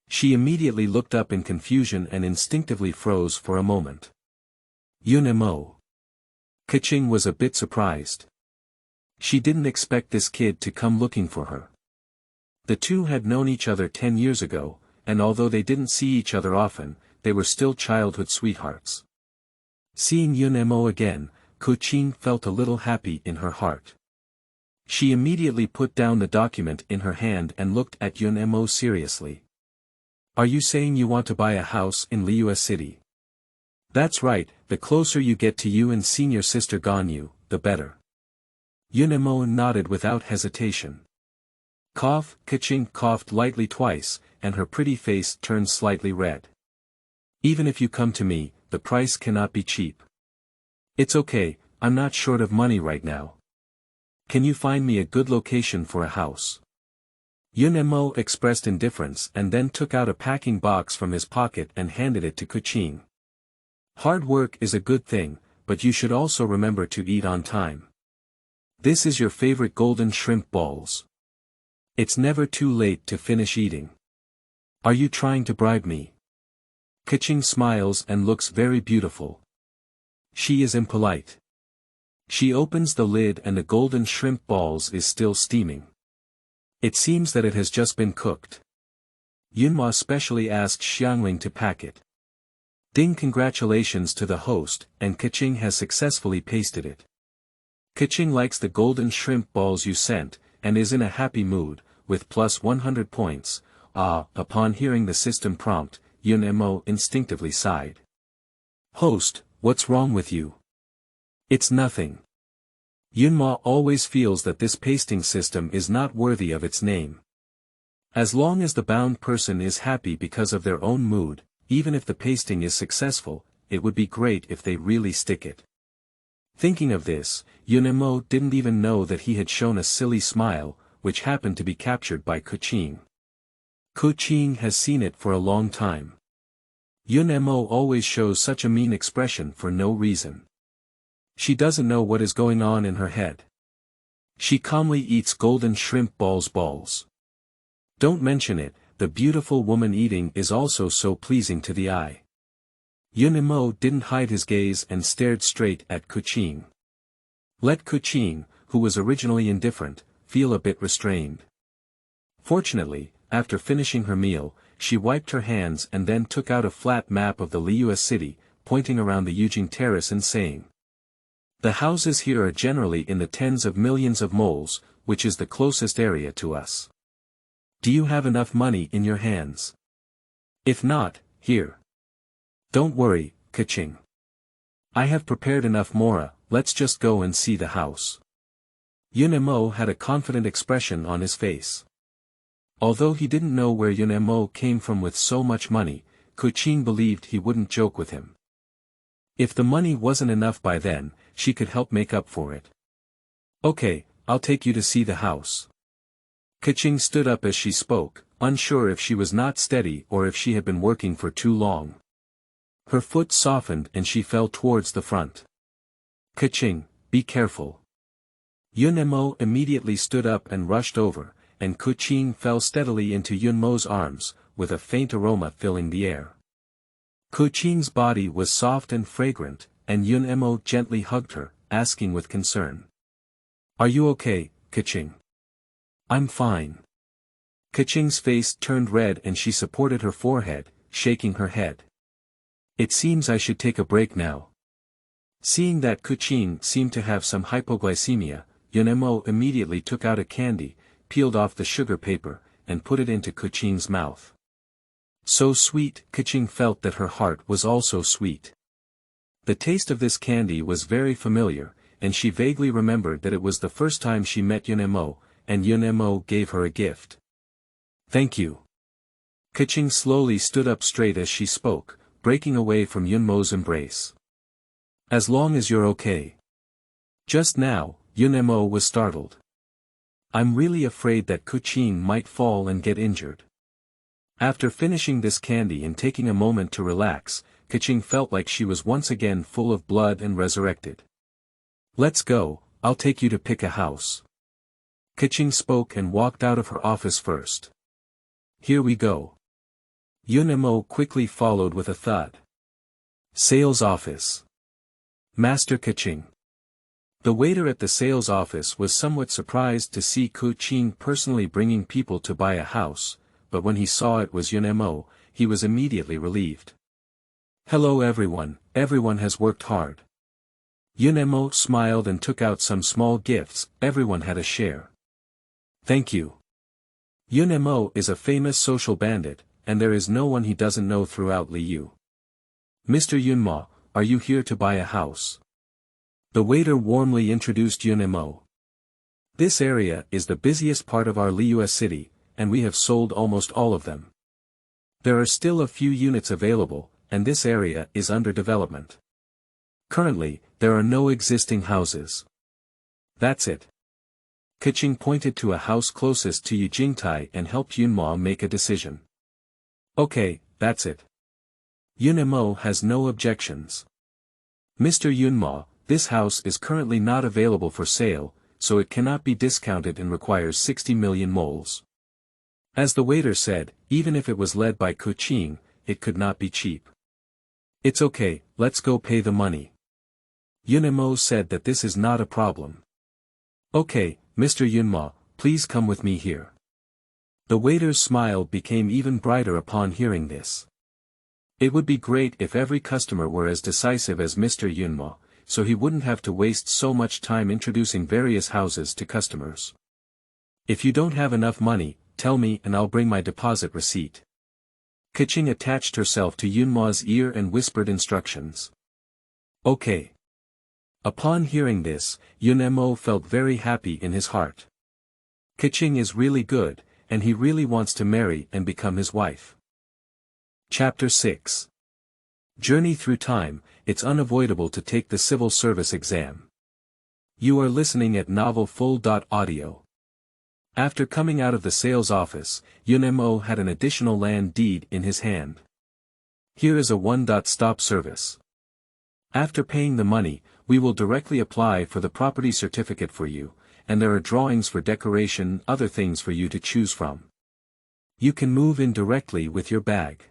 She immediately looked up in confusion and instinctively froze for a moment. Yun Keqing was a bit surprised. She didn't expect this kid to come looking for her. The two had known each other 10 years ago, and although they didn't see each other often, they were still childhood sweethearts. Seeing Yun again, Keqing felt a little happy in her heart. She immediately put down the document in her hand and looked at Yun seriously. Are you saying you want to buy a house in Liu City? That's right, the closer you get to you and senior sister Ganyu, the better. Yun nodded without hesitation. Keqing coughed lightly twice, and her pretty face turned slightly red. Even if you come to me, the price cannot be cheap. It's okay, I'm not short of money right now. Can you find me a good location for a house? Yun expressed indifference and then took out a packing box from his pocket and handed it to Keqing. Hard work is a good thing, but you should also remember to eat on time. This is your favorite golden shrimp balls. It's never too late to finish eating. Are you trying to bribe me? Keqing smiles and looks very beautiful. She is impolite. She opens the lid and the golden shrimp balls is still steaming. It seems that it has just been cooked. Yunma specially asked Xiangling to pack it. Ding, congratulations to the host, and Keqing has successfully pasted it. Keqing likes the golden shrimp balls you sent, and is in a happy mood, with plus 100 points. Upon hearing the system prompt, Yun instinctively sighed. Host, what's wrong with you? It's nothing. Yunma always feels that this pasting system is not worthy of its name. As long as the bound person is happy because of their own mood, even if the pasting is successful, it would be great if they really stick it. Thinking of this, Yun didn't even know that he had shown a silly smile, which happened to be captured by Keqing. Keqing has seen it for a long time. Yun always shows such a mean expression for no reason. She doesn't know what is going on in her head. She calmly eats golden shrimp balls. Don't mention it, the beautiful woman eating is also so pleasing to the eye. Yun didn't hide his gaze and stared straight at Keqing. Let Keqing, who was originally indifferent, feel a bit restrained. Fortunately, after finishing her meal, she wiped her hands and then took out a flat map of the Liu city, pointing around the Yujing terrace and saying, the houses here are generally in the tens of millions of moles, which is the closest area to us. Do you have enough money in your hands? If not, here. Don't worry, Keqing. I have prepared enough mora, let's just go and see the house. Yun had a confident expression on his face. Although he didn't know where Yun came from with so much money, Keqing believed he wouldn't joke with him. If the money wasn't enough by then, she could help make up for it. Okay, I'll take you to see the house. Keqing stood up as she spoke, unsure if she was not steady or if she had been working for too long. Her foot softened and she fell towards the front. Keqing, be careful. Yun immediately stood up and rushed over, and Keqing fell steadily into Yunmo's arms, with a faint aroma filling the air. Keqing's body was soft and fragrant, and Yun gently hugged her, asking with concern. Are you okay, Keqing? I'm fine. Keqing's face turned red and she supported her forehead, shaking her head. It seems I should take a break now. Seeing that Keqing seemed to have some hypoglycemia, Yun immediately took out a candy, peeled off the sugar paper, and put it into Keqing's mouth. So sweet, Keqing felt that her heart was also sweet. The taste of this candy was very familiar, and she vaguely remembered that it was the first time she met Yun and Yun gave her a gift. Thank you. Keqing slowly stood up straight as she spoke, breaking away from Yunmo's embrace. As long as you're okay. Just now, Yun was startled. I'm really afraid that Keqing might fall and get injured. After finishing this candy and taking a moment to relax, Keqing felt like she was once again full of blood and resurrected. Let's go, I'll take you to pick a house. Keqing spoke and walked out of her office first. Here we go. Yun quickly followed with a thud. Sales office. Master Keqing. The waiter at the sales office was somewhat surprised to see Keqing personally bringing people to buy a house, but when he saw it was Yun he was immediately relieved. Hello everyone has worked hard. Yun smiled and took out some small gifts, everyone had a share. Thank you. Yun is a famous social bandit, and there is no one he doesn't know throughout Liu. Mr. Yunma, are you here to buy a house? The waiter warmly introduced Yun. This area is the busiest part of our Liu city, and we have sold almost all of them. There are still a few units available, and this area is under development. Currently, there are no existing houses. That's it. Keqing pointed to a house closest to Yijingtai and helped Yunma make a decision. Okay, that's it. Yun has no objections. Mr. Yunma, this house is currently not available for sale, so it cannot be discounted and requires 60 million moles. As the waiter said, even if it was led by Keqing, it could not be cheap. It's okay, let's go pay the money. Yun said that this is not a problem. Okay, Mr. Yunma, please come with me here. The waiter's smile became even brighter upon hearing this. It would be great if every customer were as decisive as Mr. Yunma, so he wouldn't have to waste so much time introducing various houses to customers. If you don't have enough money, tell me and I'll bring my deposit receipt. Keqing attached herself to Yunma's ear and whispered instructions. Okay. Upon hearing this, Yun felt very happy in his heart. Keqing is really good, and he really wants to marry and become his wife. Chapter 6. Journey through time, it's unavoidable to take the civil service exam. You are listening at novelfull.audio. After coming out of the sales office, Yun had an additional land deed in his hand. Here is a one-stop service. After paying the money, we will directly apply for the property certificate for you, and there are drawings for decoration, other things for you to choose from. You can move in directly with your bag.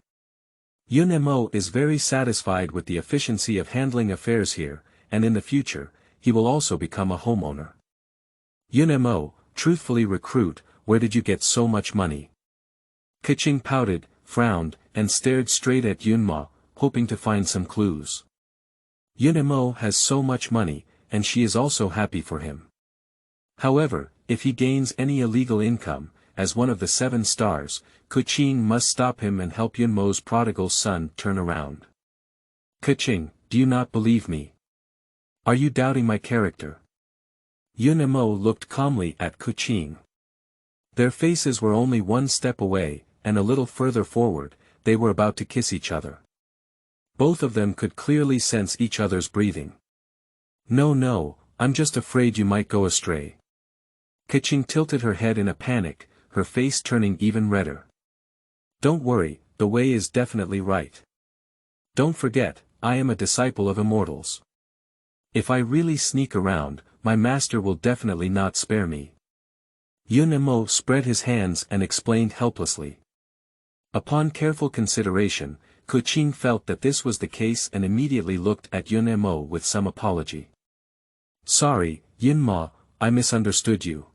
Yun is very satisfied with the efficiency of handling affairs here, and in the future, he will also become a homeowner. Yun truthfully recruit, where did you get so much money? Keqing pouted, frowned, and stared straight at Yunma, hoping to find some clues. Yun has so much money, and she is also happy for him. However, if he gains any illegal income, as one of the 7 stars, Keqing must stop him and help Yunmo's prodigal son turn around. Keqing, do you not believe me? Are you doubting my character? Yun looked calmly at Keqing. Their faces were only one step away, and a little further forward, they were about to kiss each other. Both of them could clearly sense each other's breathing. No, I'm just afraid you might go astray. Keqing tilted her head in a panic, her face turning even redder. Don't worry, the way is definitely right. Don't forget, I am a disciple of immortals. If I really sneak around, my master will definitely not spare me. Yun spread his hands and explained helplessly. Upon careful consideration, Keqing felt that this was the case and immediately looked at Yun with some apology. Sorry, Yun, I misunderstood you.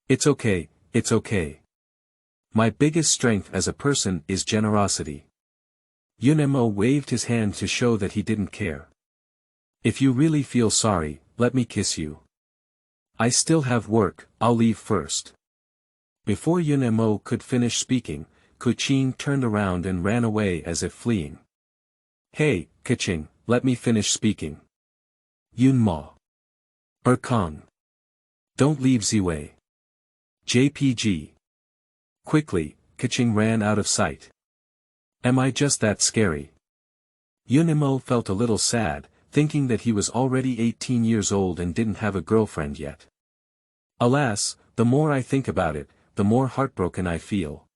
It's okay, it's okay. My biggest strength as a person is generosity. Yun waved his hand to show that he didn't care. If you really feel sorry, let me kiss you. I still have work, I'll leave first. Before Yun could finish speaking, Keqing turned around and ran away as if fleeing. Hey, Keqing, let me finish speaking. Yun Kong. Don't leave Ziwei. JPG. Quickly, Keqing ran out of sight. Am I just that scary? Yun felt a little sad, thinking that he was already 18 years old and didn't have a girlfriend yet. Alas, the more I think about it, the more heartbroken I feel.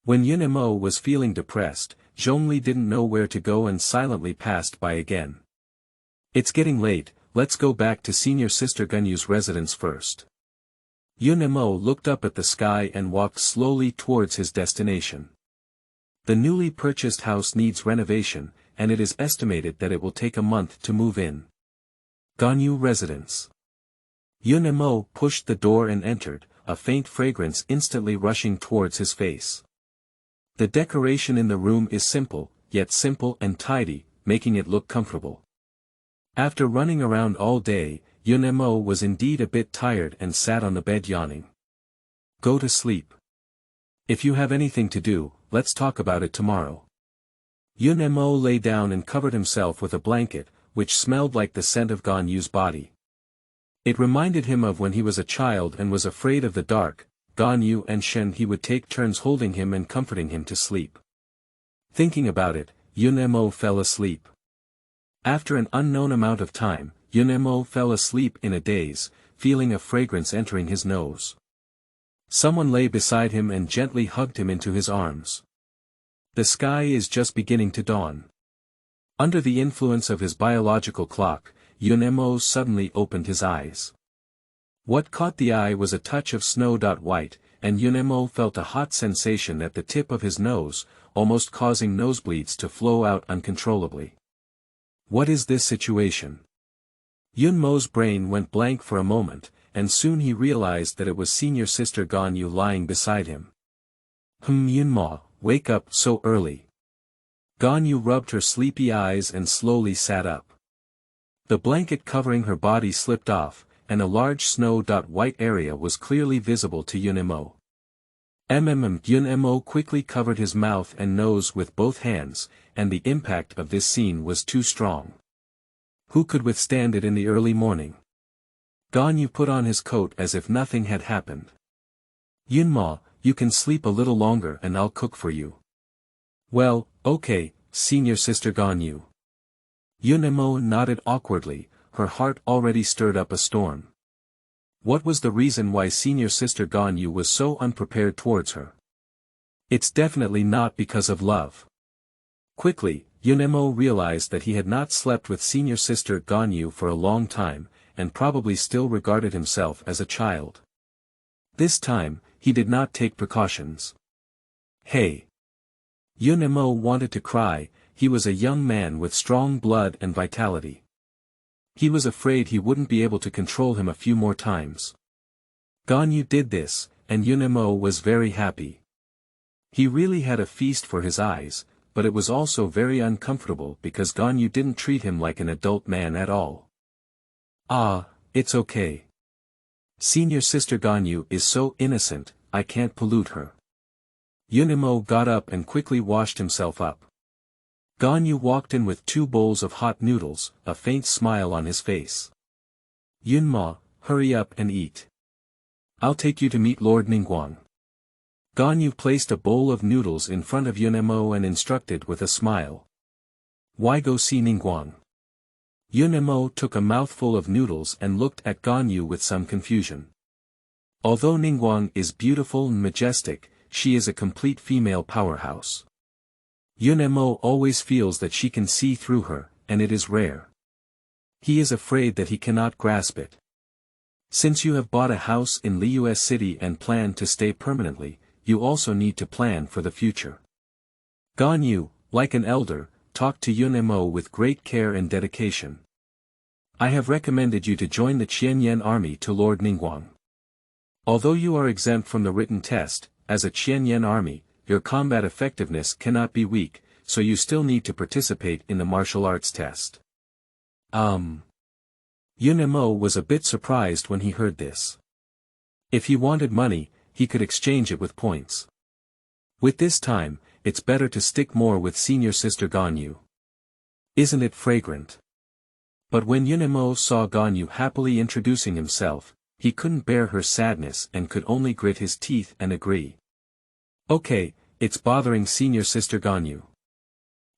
When Yun was feeling depressed, Zhongli didn't know where to go and silently passed by again. It's getting late, let's go back to senior sister Gunyu's residence first. Yun looked up at the sky and walked slowly towards his destination. The newly purchased house needs renovation, and it is estimated that it will take a month to move in. Ganyu residence. Yun pushed the door and entered, a faint fragrance instantly rushing towards his face. The decoration in the room is simple, yet simple and tidy, making it look comfortable. After running around all day, Yun was indeed a bit tired and sat on the bed yawning. Go to sleep. If you have anything to do, let's talk about it tomorrow. Yun lay down and covered himself with a blanket, which smelled like the scent of Ganyu's body. It reminded him of when he was a child and was afraid of the dark. Ganyu and Shen he would take turns holding him and comforting him to sleep. Thinking about it, Yun fell asleep. After an unknown amount of time, Yun fell asleep in a daze, feeling a fragrance entering his nose. Someone lay beside him and gently hugged him into his arms. The sky is just beginning to dawn. Under the influence of his biological clock, Yun suddenly opened his eyes. What caught the eye was a touch of snow-white, and Yun felt a hot sensation at the tip of his nose, almost causing nosebleeds to flow out uncontrollably. What is this situation? Yunmo's brain went blank for a moment, and soon he realized that it was senior sister Ganyu lying beside him. Yunmo, wake up so early. Ganyu rubbed her sleepy eyes and slowly sat up. The blanket covering her body slipped off, and a large snow-white area was clearly visible to Yun Yun quickly covered his mouth and nose with both hands, and the impact of this scene was too strong. Who could withstand it in the early morning? Ganyu put on his coat as if nothing had happened. Yunmo, you can sleep a little longer and I'll cook for you. Well, okay, senior sister Ganyu. Yun nodded awkwardly, her heart already stirred up a storm. What was the reason why senior sister Ganyu was so unprepared towards her? It's definitely not because of love. Quickly, Yun realized that he had not slept with senior sister Ganyu for a long time, and probably still regarded himself as a child. This time, he did not take precautions. Hey! Yun wanted to cry. He was a young man with strong blood and vitality. He was afraid he wouldn't be able to control him a few more times. Ganyu did this, and Yun was very happy. He really had a feast for his eyes, but it was also very uncomfortable because Ganyu didn't treat him like an adult man at all. Ah, it's okay. Senior sister Ganyu is so innocent, I can't pollute her. Yun got up and quickly washed himself up. Ganyu walked in with 2 bowls of hot noodles, a faint smile on his face. Yunmo, hurry up and eat. I'll take you to meet Lord Ningguang. Ganyu placed a bowl of noodles in front of Yun and instructed with a smile. Why go see Ningguang? Yun took a mouthful of noodles and looked at Ganyu with some confusion. Although Ningguang is beautiful and majestic, she is a complete female powerhouse. Yun always feels that she can see through her, and it is rare. He is afraid that he cannot grasp it. Since you have bought a house in Liu City and plan to stay permanently, you also need to plan for the future. Ganyu, like an elder, talked to Yun with great care and dedication. I have recommended you to join the Qianyan army to Lord Ningguang. Although you are exempt from the written test, as a Qianyan army, your combat effectiveness cannot be weak, so you still need to participate in the martial arts test. Yun was a bit surprised when he heard this. If he wanted money, he could exchange it with points. With this time, it's better to stick more with senior sister Ganyu. Isn't it fragrant? But when Yun saw Ganyu happily introducing himself, he couldn't bear her sadness and could only grit his teeth and agree. Okay, it's bothering senior sister Ganyu.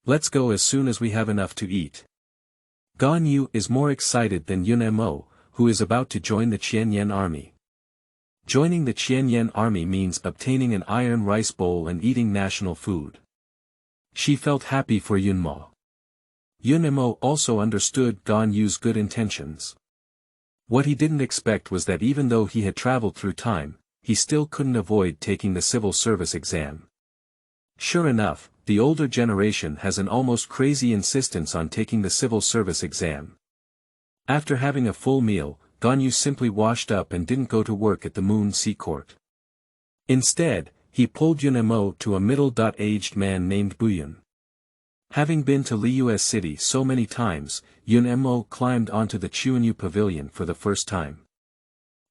Let's go as soon as we have enough to eat. Ganyu is more excited than Yun who is about to join the Qianyan army. Joining the Qianyan army means obtaining an iron rice bowl and eating national food. She felt happy for Yun also understood Ganyu's good intentions. What he didn't expect was that even though he had traveled through time, he still couldn't avoid taking the civil service exam. Sure enough, the older generation has an almost crazy insistence on taking the civil service exam. After having a full meal, Ganyu simply washed up and didn't go to work at the Moon Sea Court. Instead, he pulled Yun to a middle-aged man named Me.Yun. Having been to Liu City so many times, Yun climbed onto the Qianyu pavilion for the first time.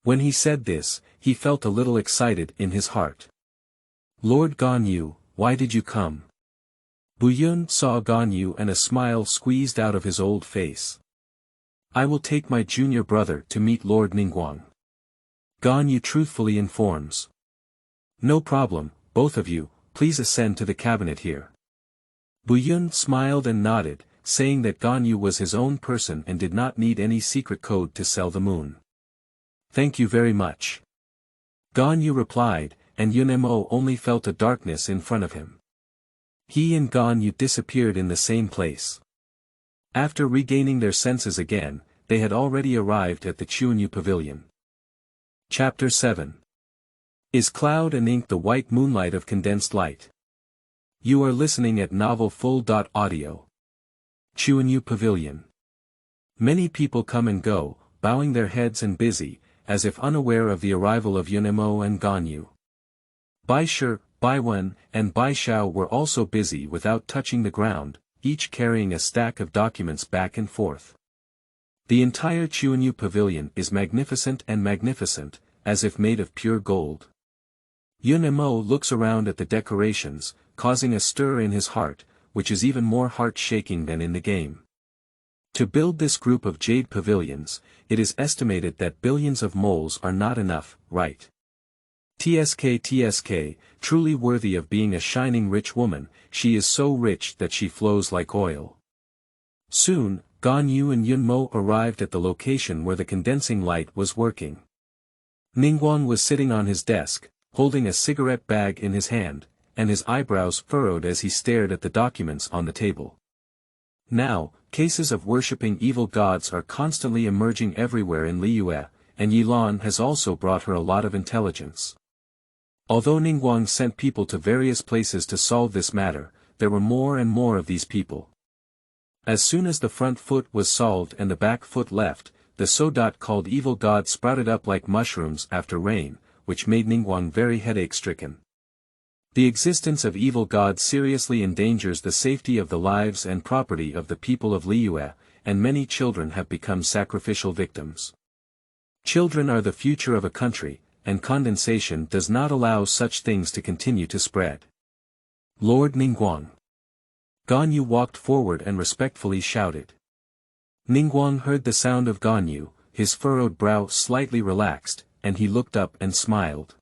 When he said this, he felt a little excited in his heart. Lord Ganyu, why did you come? Me.Yun saw Ganyu and a smile squeezed out of his old face. I will take my junior brother to meet Lord Ningguang. Ganyu truthfully informs. No problem, both of you, please ascend to the cabinet here. Me.Yun smiled and nodded, saying that Ganyu was his own person and did not need any secret code to sell the moon. Thank you very much. Ganyu replied, and Yun only felt a darkness in front of him. He and Ganyu disappeared in the same place. After regaining their senses again, they had already arrived at the Qianyu pavilion. Chapter 7. Is cloud and ink the white moonlight of condensed light? You are listening at Novel Full.audio. Qianyu pavilion. Many people come and go, bowing their heads and busy, as if unaware of the arrival of Yun and Ganyu. Baishe, Baiwen, and Baishao were also busy without touching the ground, each carrying a stack of documents back and forth. The entire Qianyu pavilion is magnificent and magnificent, as if made of pure gold. Yun looks around at the decorations, causing a stir in his heart, which is even more heart-shaking than in the game. To build this group of jade pavilions, it is estimated that billions of moles are not enough, right? TSK, truly worthy of being a shining rich woman, she is so rich that she flows like oil. Soon, Ganyu and Yun arrived at the location where the condensing light was working. Ningguang was sitting on his desk, holding a cigarette bag in his hand, and his eyebrows furrowed as he stared at the documents on the table. Now, cases of worshipping evil gods are constantly emerging everywhere in Liu, and Yilan has also brought her a lot of intelligence. Although Ningguang sent people to various places to solve this matter, there were more and more of these people. As soon as the front foot was solved and the back foot left, the so-called called evil god sprouted up like mushrooms after rain, which made Ningguang very headache-stricken. The existence of evil gods seriously endangers the safety of the lives and property of the people of Liu, and many children have become sacrificial victims. Children are the future of a country, and condensation does not allow such things to continue to spread. Lord Ningguang. Ganyu walked forward and respectfully shouted. Ningguang heard the sound of Ganyu, his furrowed brow slightly relaxed, and he looked up and smiled.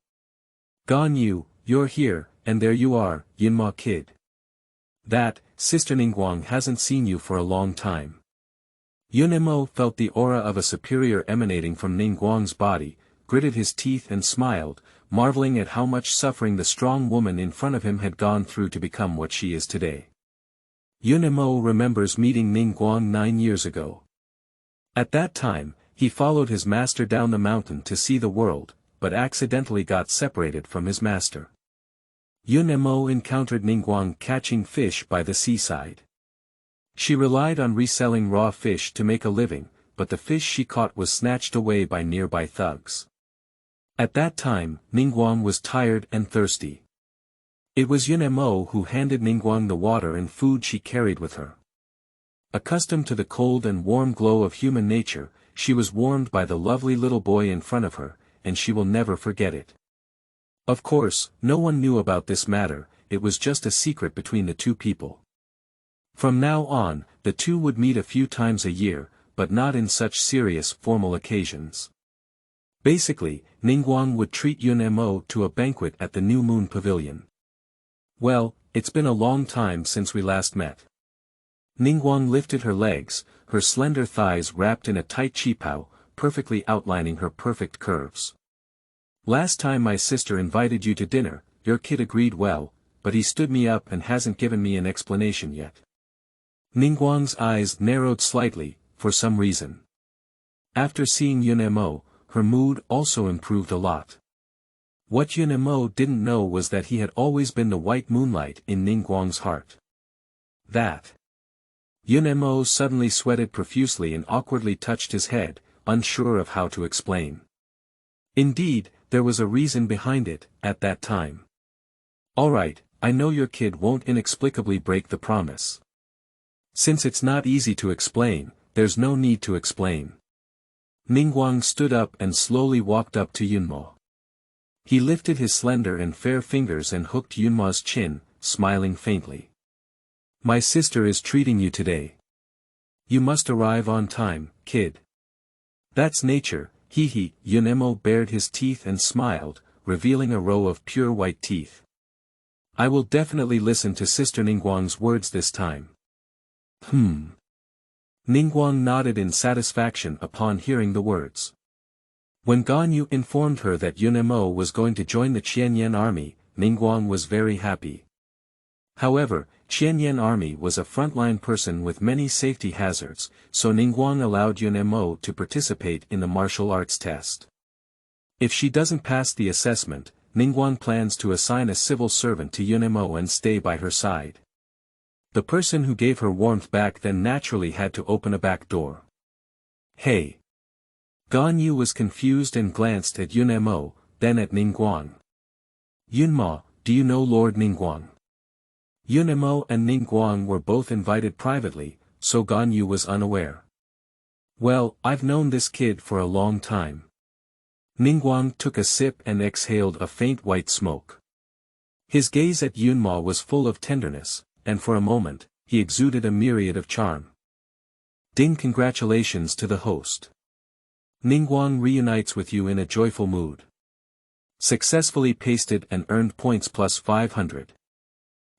Ganyu, you're here, and there you are, Yunma kid. That, Sister Ningguang hasn't seen you for a long time. Yun felt the aura of a superior emanating from Ningguang's body, gritted his teeth and smiled, marveling at how much suffering the strong woman in front of him had gone through to become what she is today. Yun remembers meeting Ningguang 9 years ago. At that time, he followed his master down the mountain to see the world, but accidentally got separated from his master. Yun encountered Ningguang catching fish by the seaside. She relied on reselling raw fish to make a living, but the fish she caught was snatched away by nearby thugs. At that time, Ningguang was tired and thirsty. It was Yun who handed Ningguang the water and food she carried with her. Accustomed to the cold and warm glow of human nature, she was warmed by the lovely little boy in front of her, and she will never forget it. Of course, no one knew about this matter, it was just a secret between the two people. From now on, the two would meet a few times a year, but not in such serious, formal occasions. Basically, Ningguang would treat Yun to a banquet at the New Moon Pavilion. Well, it's been a long time since we last met. Ningguang lifted her legs, her slender thighs wrapped in a tight qipao, perfectly outlining her perfect curves. Last time my sister invited you to dinner, your kid agreed well, but he stood me up and hasn't given me an explanation yet. Ningguang's eyes narrowed slightly, for some reason. After seeing Yun her mood also improved a lot. What Yun didn't know was that he had always been the white moonlight in Ningguang's heart. That. Yun suddenly sweated profusely and awkwardly touched his head, unsure of how to explain. Indeed, there was a reason behind it, at that time. Alright, I know your kid won't inexplicably break the promise. Since it's not easy to explain, there's no need to explain. Ningguang stood up and slowly walked up to Yunmo. He lifted his slender and fair fingers and hooked Yunmo's chin, smiling faintly. My sister is treating you today. You must arrive on time, kid. That's nature, hee. Yun bared his teeth and smiled, revealing a row of pure white teeth. I will definitely listen to Sister Ningguang's words this time. Ningguang nodded in satisfaction upon hearing the words. When Ganyu informed her that Yun was going to join the Qianyan army, Ningguang was very happy. However, Qianyan army was a frontline person with many safety hazards, so Ningguang allowed Yun to participate in the martial arts test. If she doesn't pass the assessment, Ningguang plans to assign a civil servant to Yun and stay by her side. The person who gave her warmth back then naturally had to open a back door. Hey! Ganyu was confused and glanced at Yun then at Ningguang. Yunmo, do you know Lord Ningguang? Yun and Ningguang were both invited privately, so Ganyu was unaware. Well, I've known this kid for a long time. Ningguang took a sip and exhaled a faint white smoke. His gaze at Yunmo was full of tenderness, and for a moment, he exuded a myriad of charm. Ding, congratulations to the host. Ningguang reunites with you in a joyful mood. Successfully pasted and earned points plus 500.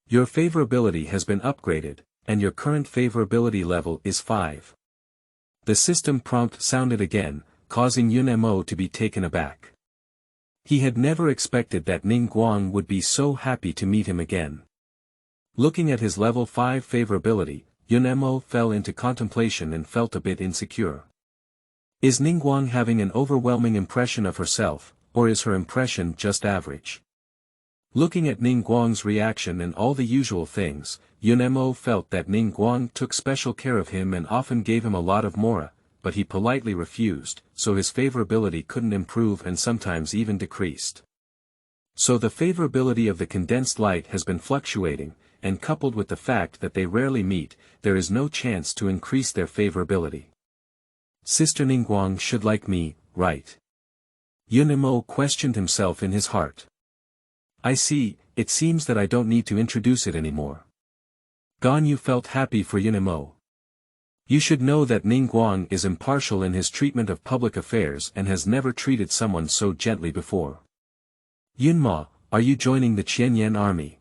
Your favorability has been upgraded, and your current favorability level is 5. The system prompt sounded again, causing Yun to be taken aback. He had never expected that Ningguang would be so happy to meet him again. Looking at his level 5 favorability, Yun fell into contemplation and felt a bit insecure. Is Ningguang having an overwhelming impression of herself, or is her impression just average? Looking at Ningguang's reaction and all the usual things, Yun felt that Ningguang took special care of him and often gave him a lot of mora, but he politely refused, so his favorability couldn't improve and sometimes even decreased. So the favorability of the condensed light has been fluctuating, and coupled with the fact that they rarely meet, there is no chance to increase their favorability. Sister Ningguang should like me, right? Yun questioned himself in his heart. I see, it seems that I don't need to introduce it anymore. Ganyu felt happy for Yun. You should know that Ningguang is impartial in his treatment of public affairs and has never treated someone so gently before. Yunmo, are you joining the Qianyan army?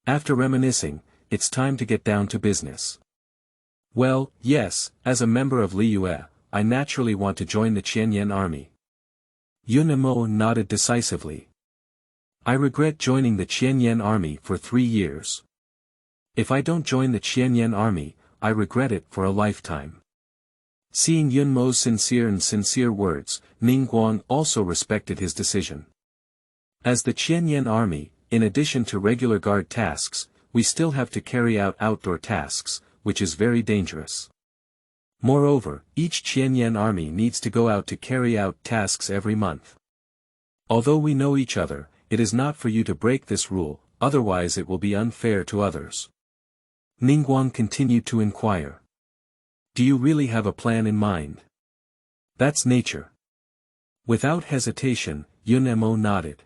After reminiscing, it's time to get down to business. Well, yes, as a member of Liu Yun, I naturally want to join the Qianyan army. Yun nodded decisively. I regret joining the Qianyan army for 3 years. If I don't join the Qianyan army, I regret it for a lifetime. Seeing Yun Mo's sincere words, Ningguang also respected his decision. As the Qianyan army, in addition to regular guard tasks, we still have to carry out outdoor tasks, which is very dangerous. Moreover, each Qianyan army needs to go out to carry out tasks every month. Although we know each other, it is not for you to break this rule, otherwise it will be unfair to others. Ningguang continued to inquire. Do you really have a plan in mind? That's nature. Without hesitation, Yun nodded.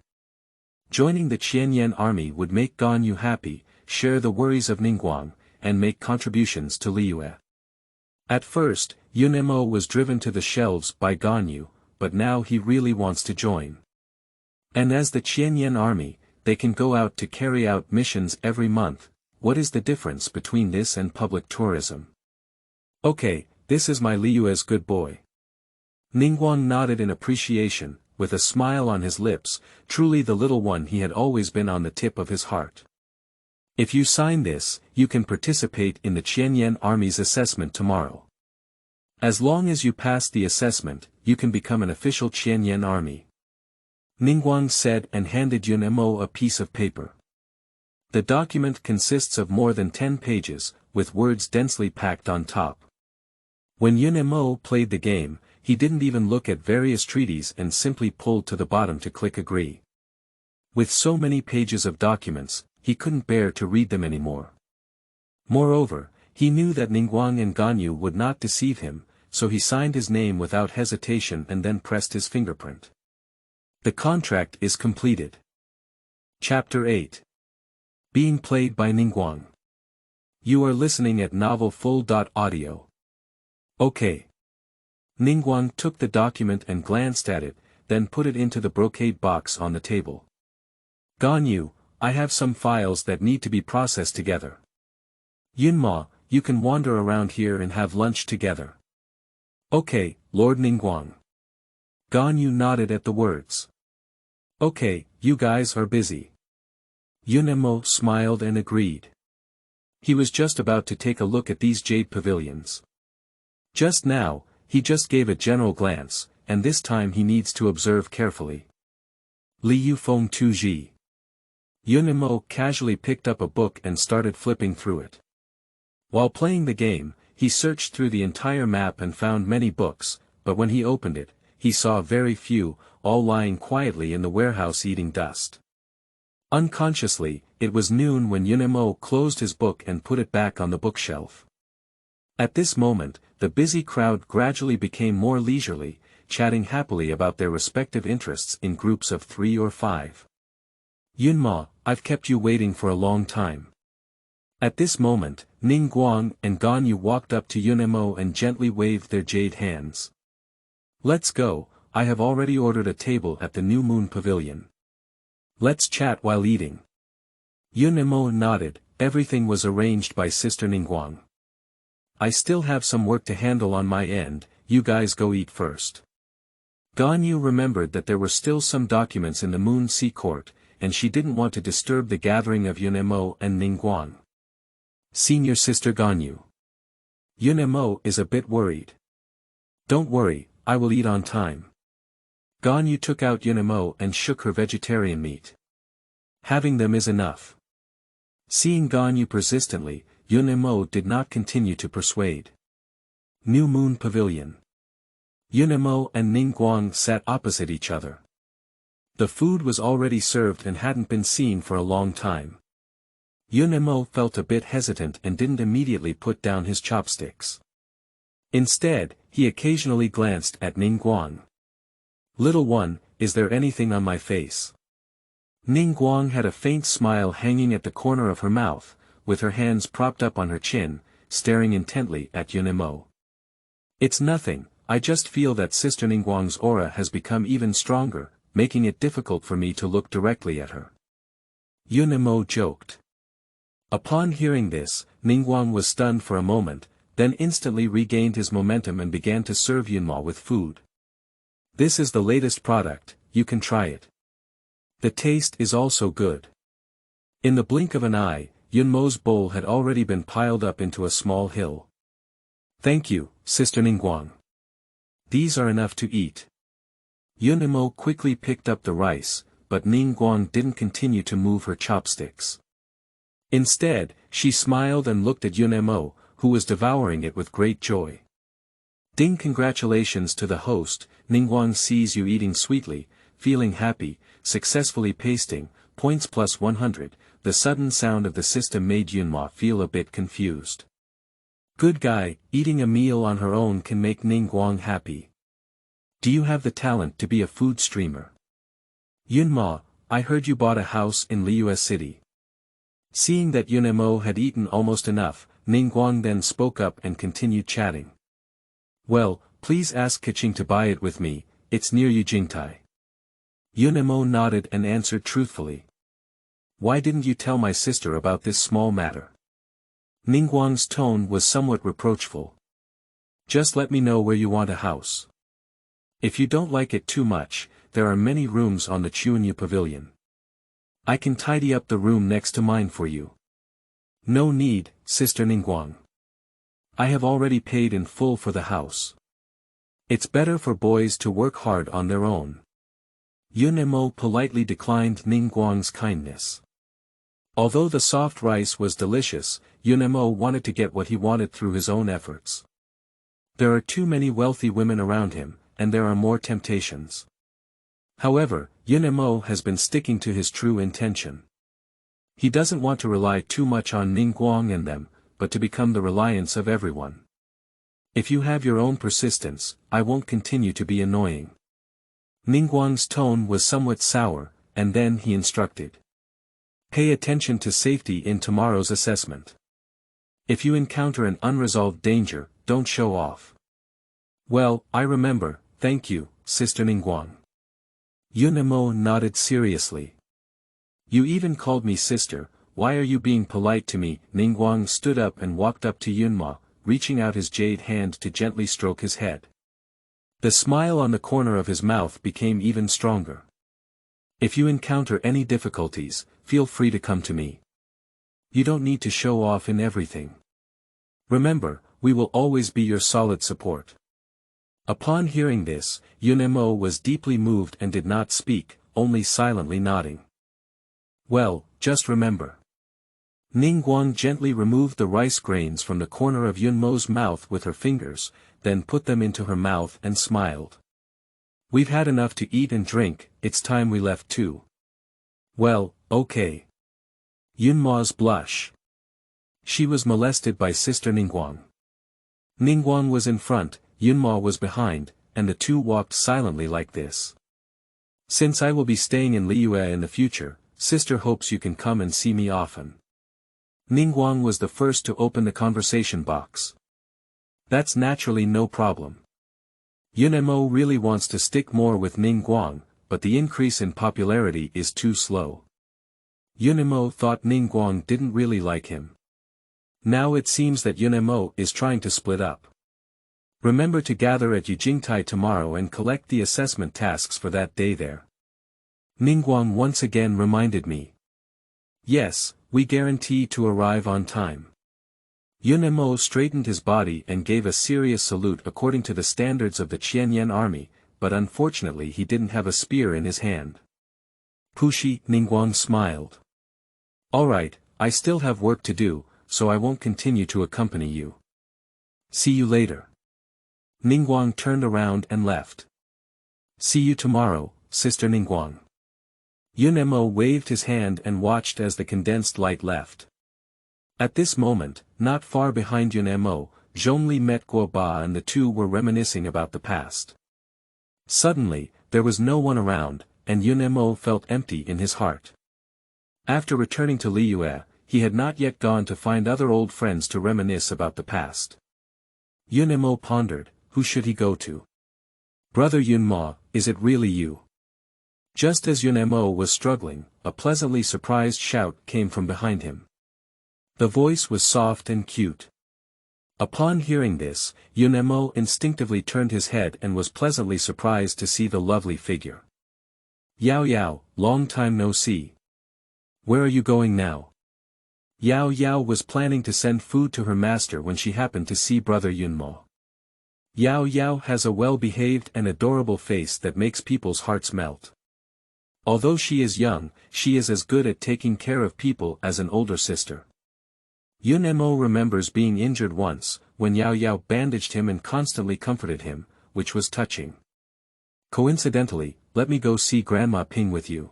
Joining the Qianyan army would make Ganyu happy, share the worries of Ningguang, and make contributions to Liu. At first, Yun was driven to the shelves by Ganyu, but now he really wants to join. And as the Qianyan army, they can go out to carry out missions every month. What is the difference between this and public tourism? Okay, this is my Liu's good boy. Ningguang nodded in appreciation, with a smile on his lips, truly the little one he had always been on the tip of his heart. If you sign this, you can participate in the Qianyan army's assessment tomorrow. As long as you pass the assessment, you can become an official Qianyan army. Ningguang said and handed Yun a piece of paper. The document consists of more than 10 pages, with words densely packed on top. When Yun played the game, he didn't even look at various treaties and simply pulled to the bottom to click agree. With so many pages of documents, he couldn't bear to read them anymore. Moreover, he knew that Ningguang and Ganyu would not deceive him, so he signed his name without hesitation and then pressed his fingerprint. The contract is completed. Chapter 8. Being played by Ningguang. You are listening at novelfull.audio. Okay. Ningguang took the document and glanced at it, then put it into the brocade box on the table. Ganyu, I have some files that need to be processed together. Yunma, you can wander around here and have lunch together. Okay, Lord Ningguang. Ganyu nodded at the words. Okay, you guys are busy. Yun smiled and agreed. He was just about to take a look at these jade pavilions. Just now, he just gave a general glance, and this time he needs to observe carefully. Liu Feng Tuji. Yun casually picked up a book and started flipping through it. While playing the game, he searched through the entire map and found many books, but when he opened it, he saw very few, all lying quietly in the warehouse eating dust. Unconsciously, it was noon when Yun closed his book and put it back on the bookshelf. At this moment, the busy crowd gradually became more leisurely, chatting happily about their respective interests in groups of 3 or 5. Yunma, I've kept you waiting for a long time. At this moment, Ningguang and Ganyu walked up to Yun and gently waved their jade hands. Let's go, I have already ordered a table at the New Moon Pavilion. Let's chat while eating. Yun nodded, everything was arranged by Sister Ningguang. I still have some work to handle on my end, you guys go eat first. Ganyu remembered that there were still some documents in the Moon Sea Court, and she didn't want to disturb the gathering of Yun and Ningguang. Senior Sister Ganyu. Yun is a bit worried. Don't worry, I will eat on time. Ganyu took out Yun and shook her vegetarian meat. Having them is enough. Seeing Ganyu persistently, Yun did not continue to persuade. New Moon Pavilion. Yun and Ningguang sat opposite each other. The food was already served and hadn't been seen for a long time. Yun felt a bit hesitant and didn't immediately put down his chopsticks. Instead, he occasionally glanced at Ningguang. Little one, is there anything on my face? Ningguang had a faint smile hanging at the corner of her mouth, with her hands propped up on her chin, staring intently at Yun. It's nothing, I just feel that Sister Ningguang's aura has become even stronger, making it difficult for me to look directly at her. Yun joked. Upon hearing this, Ningguang was stunned for a moment, then instantly regained his momentum and began to serve Yunma with food. This is the latest product, you can try it. The taste is also good. In the blink of an eye, Yunmo's bowl had already been piled up into a small hill. Thank you, Sister Ningguang. These are enough to eat. Yunmo quickly picked up the rice, but Ningguang didn't continue to move her chopsticks. Instead, she smiled and looked at Yunmo, who was devouring it with great joy. Ding! Congratulations to the host. Ningguang sees you eating sweetly, feeling happy, successfully pasting, points plus 100, the sudden sound of the system made Yunmo feel a bit confused. Good guy, eating a meal on her own can make Ningguang happy. Do you have the talent to be a food streamer? Yunmo, I heard you bought a house in Liu City. Seeing that Yunmo had eaten almost enough, Ningguang then spoke up and continued chatting. Well, please ask Keqing to buy it with me, it's near Yijingtai. Yunmo nodded and answered truthfully. Why didn't you tell my sister about this small matter? Ningguang's tone was somewhat reproachful. Just let me know where you want a house. If you don't like it too much, there are many rooms on the Chuanyu Pavilion. I can tidy up the room next to mine for you. No need, Sister Ningguang. I have already paid in full for the house. It's better for boys to work hard on their own. Yunmo politely declined Ningguang's kindness. Although the soft rice was delicious, Yunmo wanted to get what he wanted through his own efforts. There are too many wealthy women around him, and there are more temptations. However, Yunmo has been sticking to his true intention. He doesn't want to rely too much on Ningguang and them, but to become the reliance of everyone. If you have your own persistence, I won't continue to be annoying. Ningguang's tone was somewhat sour, and then he instructed. Pay attention to safety in tomorrow's assessment. If you encounter an unresolved danger, don't show off. Well, I remember, thank you, Sister Ningguang. Yunmo nodded seriously. You even called me sister, why are you being polite to me? Ningguang stood up and walked up to Yunmo, reaching out his jade hand to gently stroke his head. The smile on the corner of his mouth became even stronger. If you encounter any difficulties, feel free to come to me. You don't need to show off in everything. Remember, we will always be your solid support. Upon hearing this, Yunmo was deeply moved and did not speak, only silently nodding. Well, just remember. Ningguang gently removed the rice grains from the corner of Yunmo's mouth with her fingers, then put them into her mouth and smiled. We've had enough to eat and drink, it's time we left too. Well, okay. Yunmo's blush. She was molested by Sister Ningguang. Ningguang was in front, Yunmo was behind, and the two walked silently like this. Since I will be staying in Liu in the future, Sister hopes you can come and see me often. Ningguang was the first to open the conversation box. That's naturally no problem. Yunmo really wants to stick more with Ningguang, but the increase in popularity is too slow. Yunmo thought Ningguang didn't really like him. Now it seems that Yunmo is trying to split up. Remember to gather at Yijingtai tomorrow and collect the assessment tasks for that day there. Ningguang once again reminded me. Yes, we guarantee to arrive on time. Yunmo straightened his body and gave a serious salute according to the standards of the Qianyan army, but unfortunately he didn't have a spear in his hand. Pushi, Ningguang smiled. Alright, I still have work to do, so I won't continue to accompany you. See you later. Ningguang turned around and left. See you tomorrow, Sister Ningguang. Yunmo waved his hand and watched as the condensed light left. At this moment, not far behind Yunmo, Zhongli met Guoba and the two were reminiscing about the past. Suddenly, there was no one around, and Yunmo felt empty in his heart. After returning to Liu, he had not yet gone to find other old friends to reminisce about the past. Yunmo pondered, who should he go to? Brother Yunmo, is it really you? Just as Yunmo was struggling, a pleasantly surprised shout came from behind him. The voice was soft and cute. Upon hearing this, Yunmo instinctively turned his head and was pleasantly surprised to see the lovely figure. Yao Yao, long time no see. Where are you going now? Yao Yao was planning to send food to her master when she happened to see brother Yunmo. Yao Yao has a well-behaved and adorable face that makes people's hearts melt. Although she is young, she is as good at taking care of people as an older sister. Yunmo remembers being injured once, when Yao Yao bandaged him and constantly comforted him, which was touching. Coincidentally, let me go see Grandma Ping with you.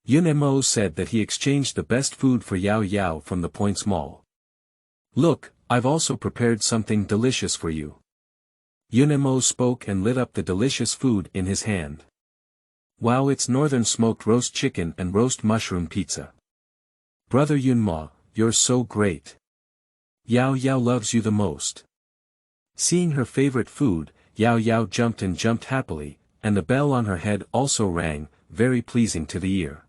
Yunmo said that he exchanged the best food for Yao Yao from the Points Mall. Look, I've also prepared something delicious for you. Yunmo spoke and lit up the delicious food in his hand. Wow, it's northern smoked roast chicken and roast mushroom pizza. Brother Yunmo, you're so great. Yao Yao loves you the most. Seeing her favorite food, Yao Yao jumped happily, and the bell on her head also rang, very pleasing to the ear.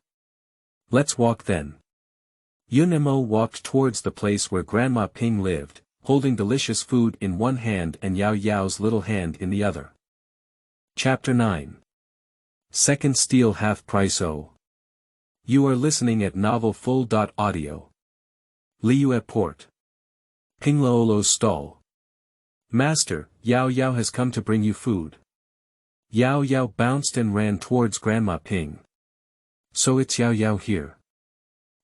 Let's walk then. Yunmo walked towards the place where Grandma Ping lived, holding delicious food in one hand and Yao Yao's little hand in the other. Chapter 9. Second Steal Half Price O. You are listening at novelfull.audio. Liu at port. Pinglaolo's stall. Master, Yao Yao has come to bring you food. Yao Yao bounced and ran towards Grandma Ping. So it's Yao Yao here.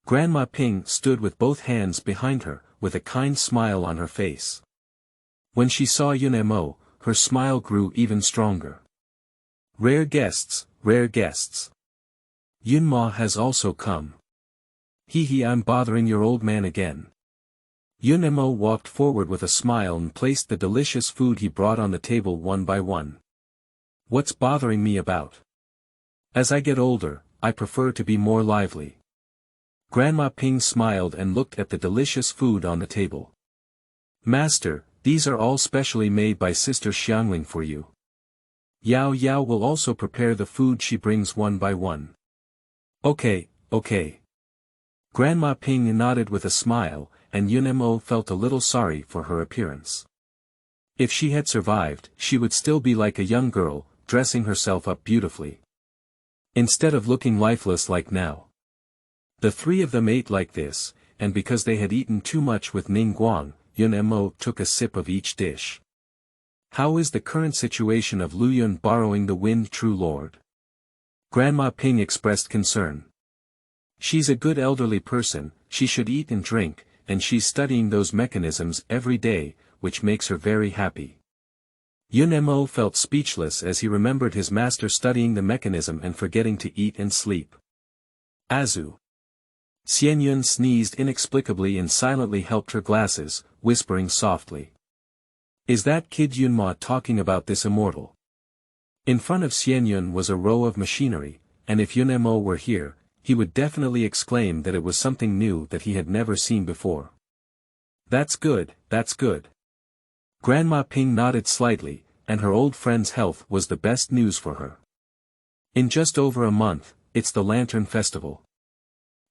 Grandma Ping stood with both hands behind her, with a kind smile on her face. When she saw Yunmo, her smile grew even stronger. Rare guests, rare guests. Yunmo has also come. I'm bothering your old man again. Yunmo walked forward with a smile and placed the delicious food he brought on the table one by one. What's bothering me about? As I get older, I prefer to be more lively. Grandma Ping smiled and looked at the delicious food on the table. Master, these are all specially made by Sister Xiangling for you. Yao Yao will also prepare the food she brings one by one. Okay. Grandma Ping nodded with a smile, and Yunmo felt a little sorry for her appearance. If she had survived, she would still be like a young girl, dressing herself up beautifully. Instead of looking lifeless like now. The three of them ate like this, and because they had eaten too much with Ningguang, Yunmo took a sip of each dish. How is the current situation of Liu Yun borrowing the wind, true lord? Grandma Ping expressed concern. She's a good elderly person, she should eat and drink, and she's studying those mechanisms every day, which makes her very happy. Yunmo felt speechless as he remembered his master studying the mechanism and forgetting to eat and sleep. Azu. Xianyun sneezed inexplicably and silently helped her glasses, whispering softly. Is that kid Yunmo talking about this immortal? In front of Xianyun was a row of machinery, and if Yunmo were here, he would definitely exclaim that it was something new that he had never seen before. That's good. Grandma Ping nodded slightly, and her old friend's health was the best news for her. In just over a month, it's the Lantern Festival.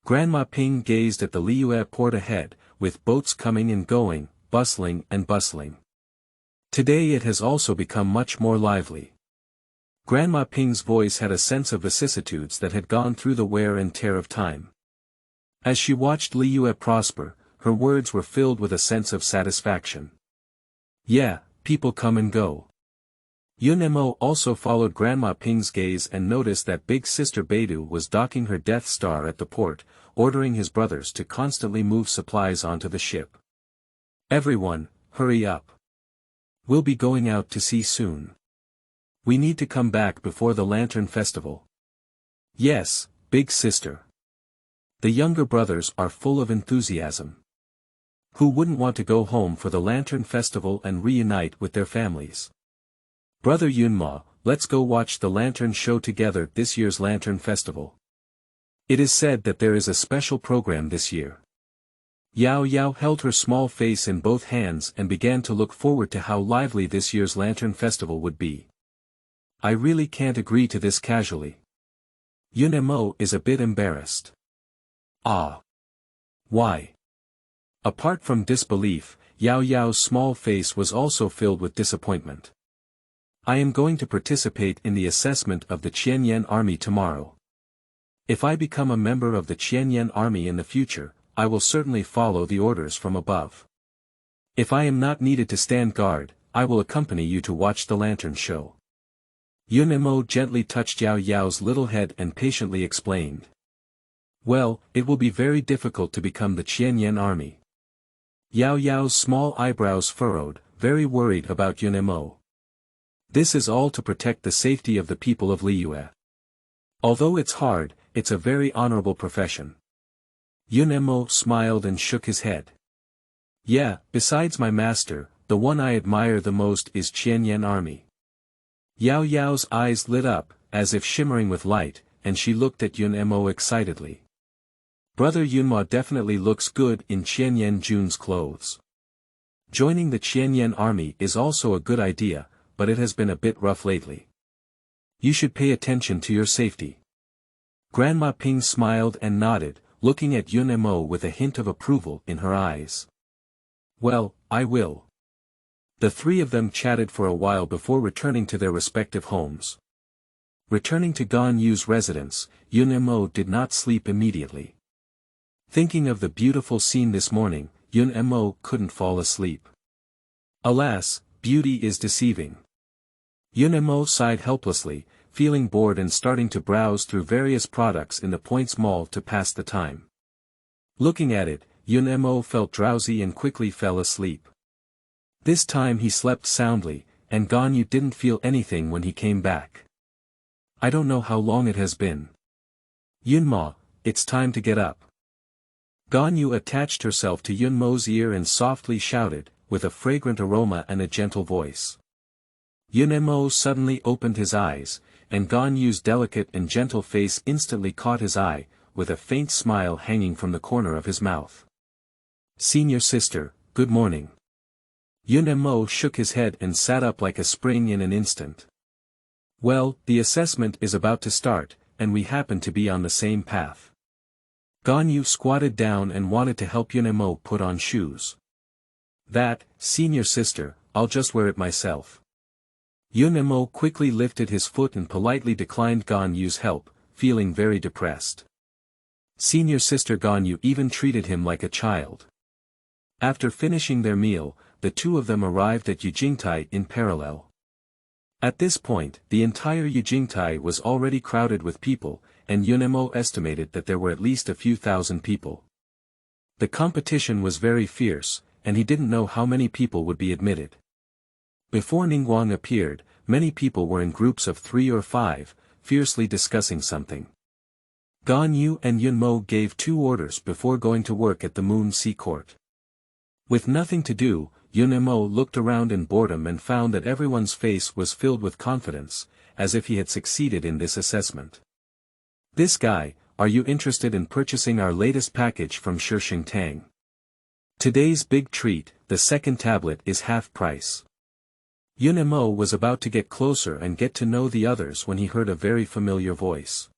Grandma Ping gazed at the Liu port ahead, with boats coming and going, bustling and bustling. Today it has also become much more lively. Grandma Ping's voice had a sense of vicissitudes that had gone through the wear and tear of time. As she watched Liu prosper, her words were filled with a sense of satisfaction. Yeah, people come and go. Yunmo also followed Grandma Ping's gaze and noticed that big sister Beidou was docking her Death Star at the port, ordering his brothers to constantly move supplies onto the ship. Everyone, hurry up. We'll be going out to sea soon. We need to come back before the Lantern Festival. Yes, big sister. The younger brothers are full of enthusiasm. Who wouldn't want to go home for the Lantern Festival and reunite with their families? Brother Yunmo, let's go watch the Lantern Show together this year's Lantern Festival. It is said that there is a special program this year. Yao Yao held her small face in both hands and began to look forward to how lively this year's Lantern Festival would be. I really can't agree to this casually. Yunmo is a bit embarrassed. Ah. Why? Apart from disbelief, Yao Yao's small face was also filled with disappointment. I am going to participate in the assessment of the Qianyan army tomorrow. If I become a member of the Qianyan army in the future, I will certainly follow the orders from above. If I am not needed to stand guard, I will accompany you to watch the lantern show. Yun gently touched Yao Yao's little head and patiently explained. Well, it will be very difficult to become the Qianyan army. Yao Yao's small eyebrows furrowed, very worried about Yun. This is all to protect the safety of the people of Liyue. Although it's hard, it's a very honorable profession. Yun smiled and shook his head. Yeah, besides my master, the one I admire the most is Qianyan army. Yao Yao's eyes lit up, as if shimmering with light, and she looked at Yun excitedly. Brother Yunma definitely looks good in Qianyan Jun's clothes. Joining the Qianyan army is also a good idea, but it has been a bit rough lately. You should pay attention to your safety. Grandma Ping smiled and nodded, looking at Yun with a hint of approval in her eyes. Well, I will. The three of them chatted for a while before returning to their respective homes. Returning to Gan Yu's residence, Yun did not sleep immediately. Thinking of the beautiful scene this morning, Yun couldn't fall asleep. Alas, beauty is deceiving. Yun sighed helplessly, feeling bored and starting to browse through various products in the Points Mall to pass the time. Looking at it, Yun felt drowsy and quickly fell asleep. This time he slept soundly, and Gan Yu didn't feel anything when he came back. I don't know how long it has been. Yunma, it's time to get up. Gan Yu attached herself to Yunmo's ear and softly shouted, with a fragrant aroma and a gentle voice. Yun suddenly opened his eyes, and Gan Yu's delicate and gentle face instantly caught his eye, with a faint smile hanging from the corner of his mouth. Senior sister, good morning. Yun shook his head and sat up like a spring in an instant. Well, the assessment is about to start, and we happen to be on the same path. Gan Yu squatted down and wanted to help Yun put on shoes. That, senior sister, I'll just wear it myself. Yun quickly lifted his foot and politely declined Gan Yu's help, feeling very depressed. Senior sister Gan Yu even treated him like a child. After finishing their meal, the two of them arrived at Yujingtai in parallel. At this point, the entire Yujingtai was already crowded with people, and Yun estimated that there were at least a few thousand people. The competition was very fierce, and he didn't know how many people would be admitted. Before Ningguang appeared, many people were in groups of 3 or 5, fiercely discussing something. Gan Yu and Yun gave 2 orders before going to work at the Moon Sea Court. With nothing to do, Yun looked around in boredom and found that everyone's face was filled with confidence, as if he had succeeded in this assessment. This guy, are you interested in purchasing our latest package from Shishing Tang? Today's big treat, the second tablet is half price. Yun was about to get closer and get to know the others when he heard a very familiar voice.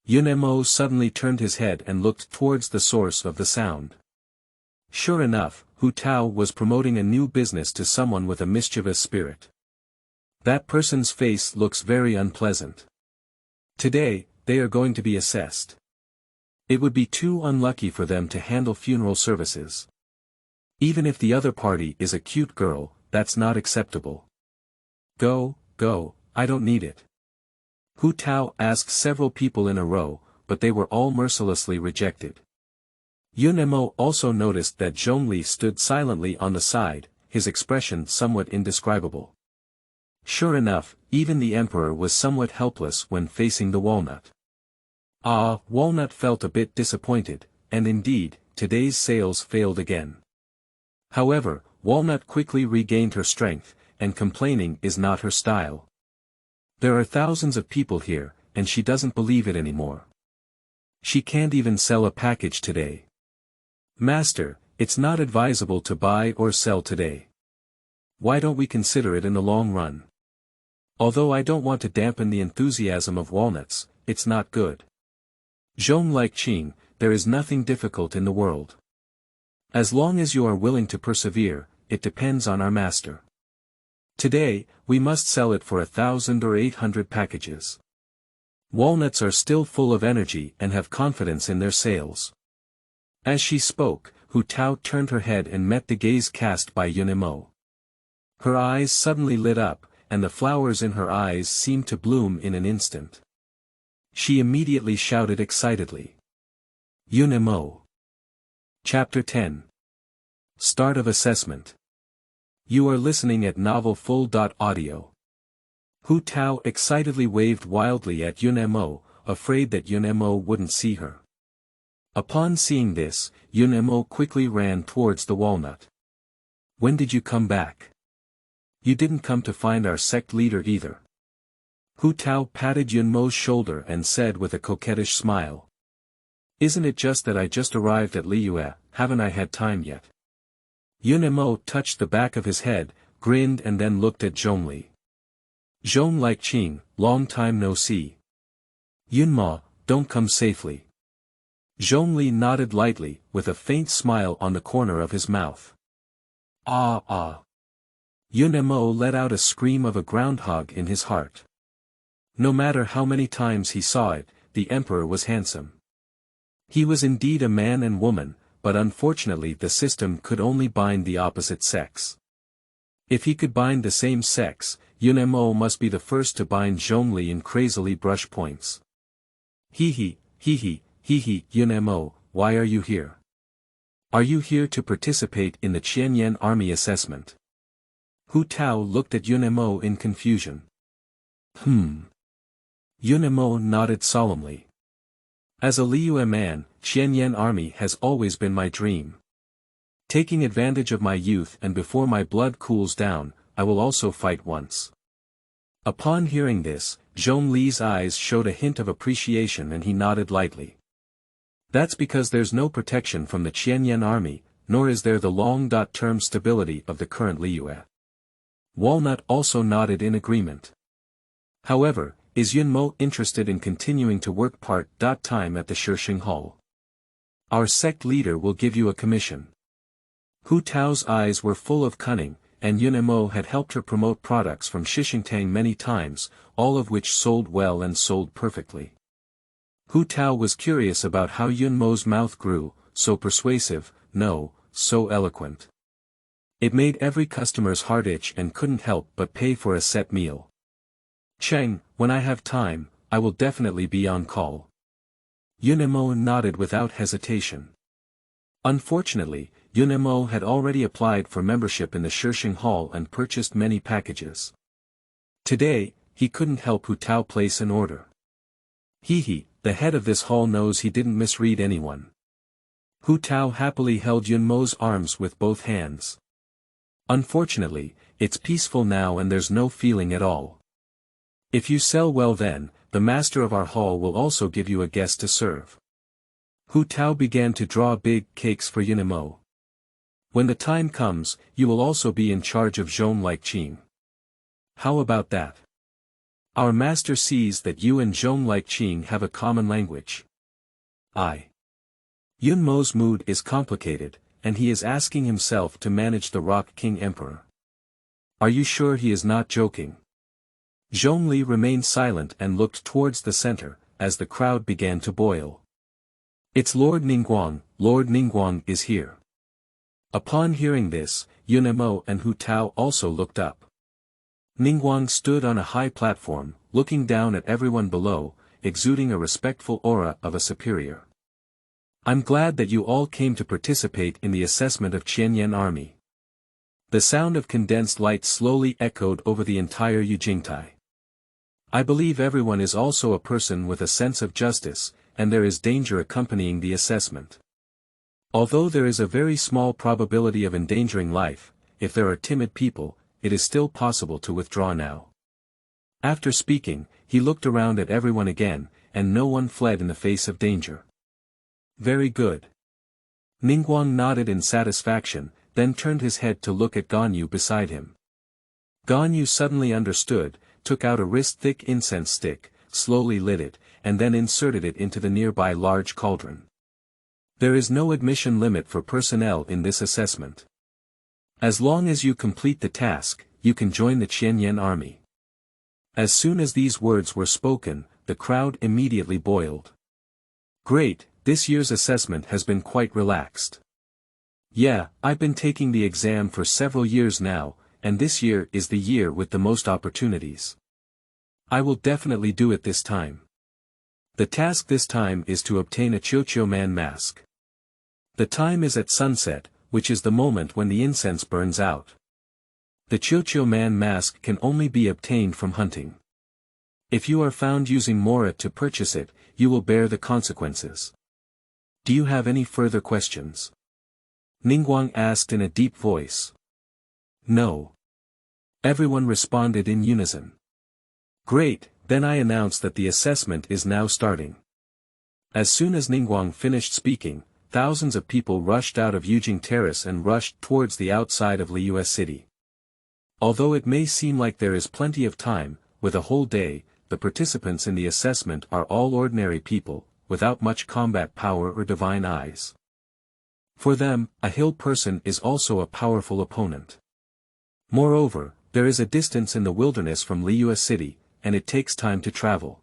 Yun suddenly turned his head and looked towards the source of the sound. Sure enough, Hu Tao was promoting a new business to someone with a mischievous spirit. That person's face looks very unpleasant. Today, they are going to be assessed. It would be too unlucky for them to handle funeral services. Even if the other party is a cute girl, that's not acceptable. Go, I don't need it. Hu Tao asked several people in a row, but they were all mercilessly rejected. Yun also noticed that Zhongli stood silently on the side, his expression somewhat indescribable. Sure enough, even the emperor was somewhat helpless when facing the walnut. Walnut felt a bit disappointed, and indeed, today's sales failed again. However, Walnut quickly regained her strength, and complaining is not her style. There are thousands of people here, and she doesn't believe it anymore. She can't even sell a package today. Master, it's not advisable to buy or sell today. Why don't we consider it in the long run? Although I don't want to dampen the enthusiasm of walnuts, it's not good. Zhong like Qing, there is nothing difficult in the world. As long as you are willing to persevere, it depends on our master. Today, we must sell it for 1,000 or 800 packages. Walnuts are still full of energy and have confidence in their sales. As she spoke, Hu Tao turned her head and met the gaze cast by Yun. Her eyes suddenly lit up, and the flowers in her eyes seemed to bloom in an instant. She immediately shouted excitedly. Yun. Chapter 10. Start of Assessment. You are listening at novelfull.audio. Hu Tao excitedly waved wildly at Yun, afraid that Yun wouldn't see her. Upon seeing this, Yun quickly ran towards the walnut. When did you come back? You didn't come to find our sect leader either. Hu Tao patted Yunmo's shoulder and said with a coquettish smile. Isn't it just that I just arrived at Liu, haven't I had time yet? Yun touched the back of his head, grinned and then looked at Zhongli. Keqing, long time no see. Yunma, don't come safely. Zhongli nodded lightly, with a faint smile on the corner of his mouth. Ah ah. Yun let out a scream of a groundhog in his heart. No matter how many times he saw it, the emperor was handsome. He was indeed a man and woman, but unfortunately the system could only bind the opposite sex. If he could bind the same sex, Yun must be the first to bind Zhongli in crazily brush points. Hee, Yun, why are you here? Are you here to participate in the Qianyan army assessment? Hu Tao looked at Yun in confusion. Yun nodded solemnly. As a Liu man, Qianyan army has always been my dream. Taking advantage of my youth and before my blood cools down, I will also fight once. Upon hearing this, Zhongli's eyes showed a hint of appreciation and he nodded lightly. That's because there's no protection from the Qianyan army, nor is there the long-term stability of the current Liu. Walnut also nodded in agreement. However, is Yunmo interested in continuing to work part-time at the Shishing Hall? Our sect leader will give you a commission. Hu Tao's eyes were full of cunning, and Yun had helped her promote products from Shishingtang many times, all of which sold well and sold perfectly. Hu Tao was curious about how Yunmo's mouth grew, so persuasive, no, so eloquent. It made every customer's heart itch and couldn't help but pay for a set meal. Cheng, when I have time, I will definitely be on call. Yun nodded without hesitation. Unfortunately, Yun had already applied for membership in the Shishing Hall and purchased many packages. Today, he couldn't help Hu Tao place an order. The head of this hall knows he didn't misread anyone. Hu Tao happily held Yunmo's arms with both hands. Unfortunately, it's peaceful now and there's no feeling at all. If you sell well then, the master of our hall will also give you a guest to serve. Hu Tao began to draw big cakes for Yun. When the time comes, you will also be in charge of Keqing. How about that? Our master sees that you and Keqing have a common language. Yunmo's mood is complicated, and he is asking himself to manage the Rock King Emperor. Are you sure he is not joking? Zhongli remained silent and looked towards the center, as the crowd began to boil. It's Lord Ningguang is here. Upon hearing this, Yun and Hu Tao also looked up. Ningguang stood on a high platform, looking down at everyone below, exuding a respectful aura of a superior. I'm glad that you all came to participate in the assessment of Qianyan army. The sound of condensed light slowly echoed over the entire Yujingtai. I believe everyone is also a person with a sense of justice, and there is danger accompanying the assessment. Although there is a very small probability of endangering life, if there are timid people, it is still possible to withdraw now. After speaking, he looked around at everyone again, and no one fled in the face of danger. Very good. Ningguang nodded in satisfaction, then turned his head to look at Ganyu beside him. Ganyu suddenly understood, took out a wrist-thick incense stick, slowly lit it, and then inserted it into the nearby large cauldron. There is no admission limit for personnel in this assessment. As long as you complete the task, you can join the Qianyan army. As soon as these words were spoken, the crowd immediately boiled. Great, this year's assessment has been quite relaxed. Yeah, I've been taking the exam for several years now, and this year is the year with the most opportunities. I will definitely do it this time. The task this time is to obtain a Qiuqiu man mask. The time is at sunset, which is the moment when the incense burns out. The Qiuqiu man mask can only be obtained from hunting. If you are found using Mora to purchase it, you will bear the consequences. Do you have any further questions? Ningguang asked in a deep voice. No. Everyone responded in unison. Great, then I announce that the assessment is now starting. As soon as Ningguang finished speaking, thousands of people rushed out of Yujing Terrace and rushed towards the outside of Liu City. Although it may seem like there is plenty of time, with a whole day, the participants in the assessment are all ordinary people, without much combat power or divine eyes. For them, a hill person is also a powerful opponent. Moreover, there is a distance in the wilderness from Liu City, and it takes time to travel.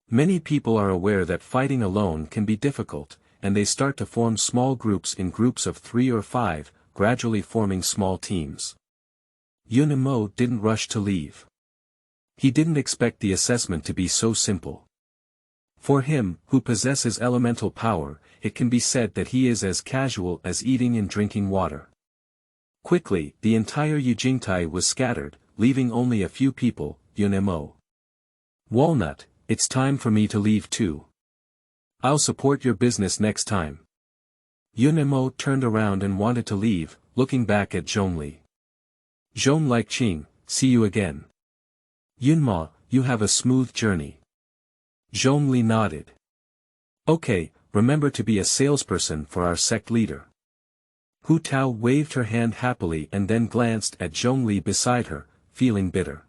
Many people are aware that fighting alone can be difficult, and they start to form small groups in groups of 3 or 5, gradually forming small teams. Yun and Mo didn't rush to leave. He didn't expect the assessment to be so simple. For him, who possesses elemental power, it can be said that he is as casual as eating and drinking water. Quickly, the entire Yujingtai was scattered, leaving only a few people, Yun and Mo. Walnut, it's time for me to leave too. I'll support your business next time. Yun and Mo turned around and wanted to leave, looking back at Zhongli. Zhong Qing, see you again. Yunma, you have a smooth journey. Zhongli nodded. Okay, remember to be a salesperson for our sect leader. Hu Tao waved her hand happily and then glanced at Zhongli beside her, feeling bitter.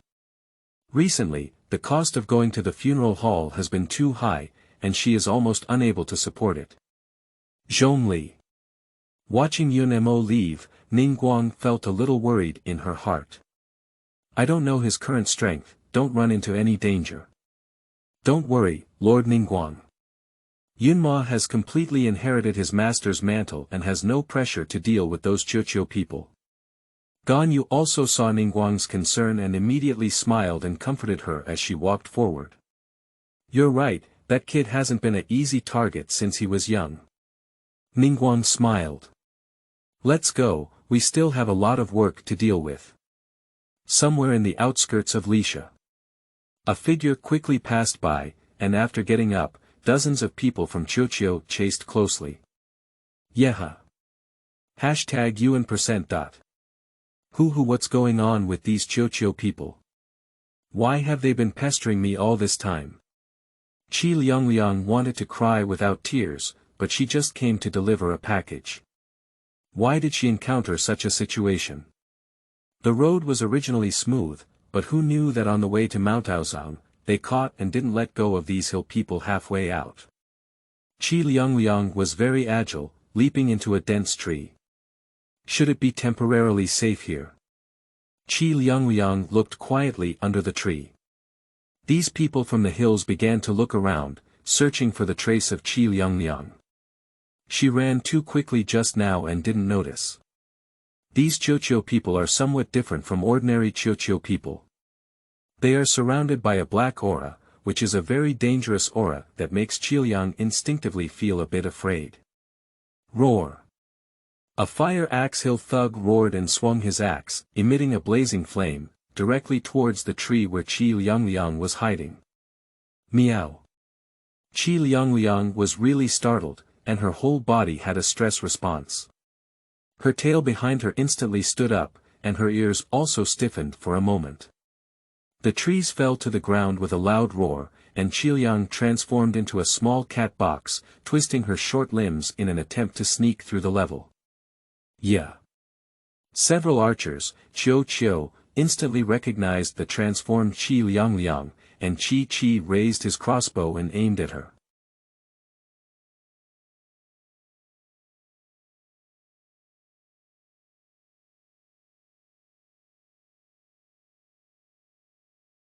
Recently, the cost of going to the funeral hall has been too high, and she is almost unable to support it. Zhongli. Watching Yun and Mo leave, Ningguang felt a little worried in her heart. I don't know his current strength, don't run into any danger. Don't worry, Lord Ningguang. Yunma has completely inherited his master's mantle and has no pressure to deal with those Qiuqiu people. Ganyu also saw Ningguang's concern and immediately smiled and comforted her as she walked forward. You're right, that kid hasn't been an easy target since he was young. Ningguang smiled. Let's go, we still have a lot of work to deal with. Somewhere in the outskirts of Lisha. A figure quickly passed by, and after getting up, dozens of people from Qiuqiu chased closely. Yeha. #UN%. What's going on with these Qiuqiu people? Why have they been pestering me all this time? Qi Liangliang wanted to cry without tears, but she just came to deliver a package. Why did she encounter such a situation? The road was originally smooth, but who knew that on the way to Mount Aozang, they caught and didn't let go of these hill people halfway out. Qi Liangliang was very agile, leaping into a dense tree. Should it be temporarily safe here? Qi Liangliang looked quietly under the tree. These people from the hills began to look around, searching for the trace of Qi Liangliang. She ran too quickly just now and didn't notice. These Qiuqiu people are somewhat different from ordinary Qiuqiu people. They are surrounded by a black aura, which is a very dangerous aura that makes Qiliang instinctively feel a bit afraid. Roar. A fire axe hill thug roared and swung his axe, emitting a blazing flame, directly towards the tree where Qi Liangliang was hiding. Meow. Qi Liangliang was really startled, and her whole body had a stress response. Her tail behind her instantly stood up, and her ears also stiffened for a moment. The trees fell to the ground with a loud roar, and Qiliang transformed into a small cat box, twisting her short limbs in an attempt to sneak through the level. Yeah. Several archers, Qiu, instantly recognized the transformed Qi Liangliang, and Qi raised his crossbow and aimed at her.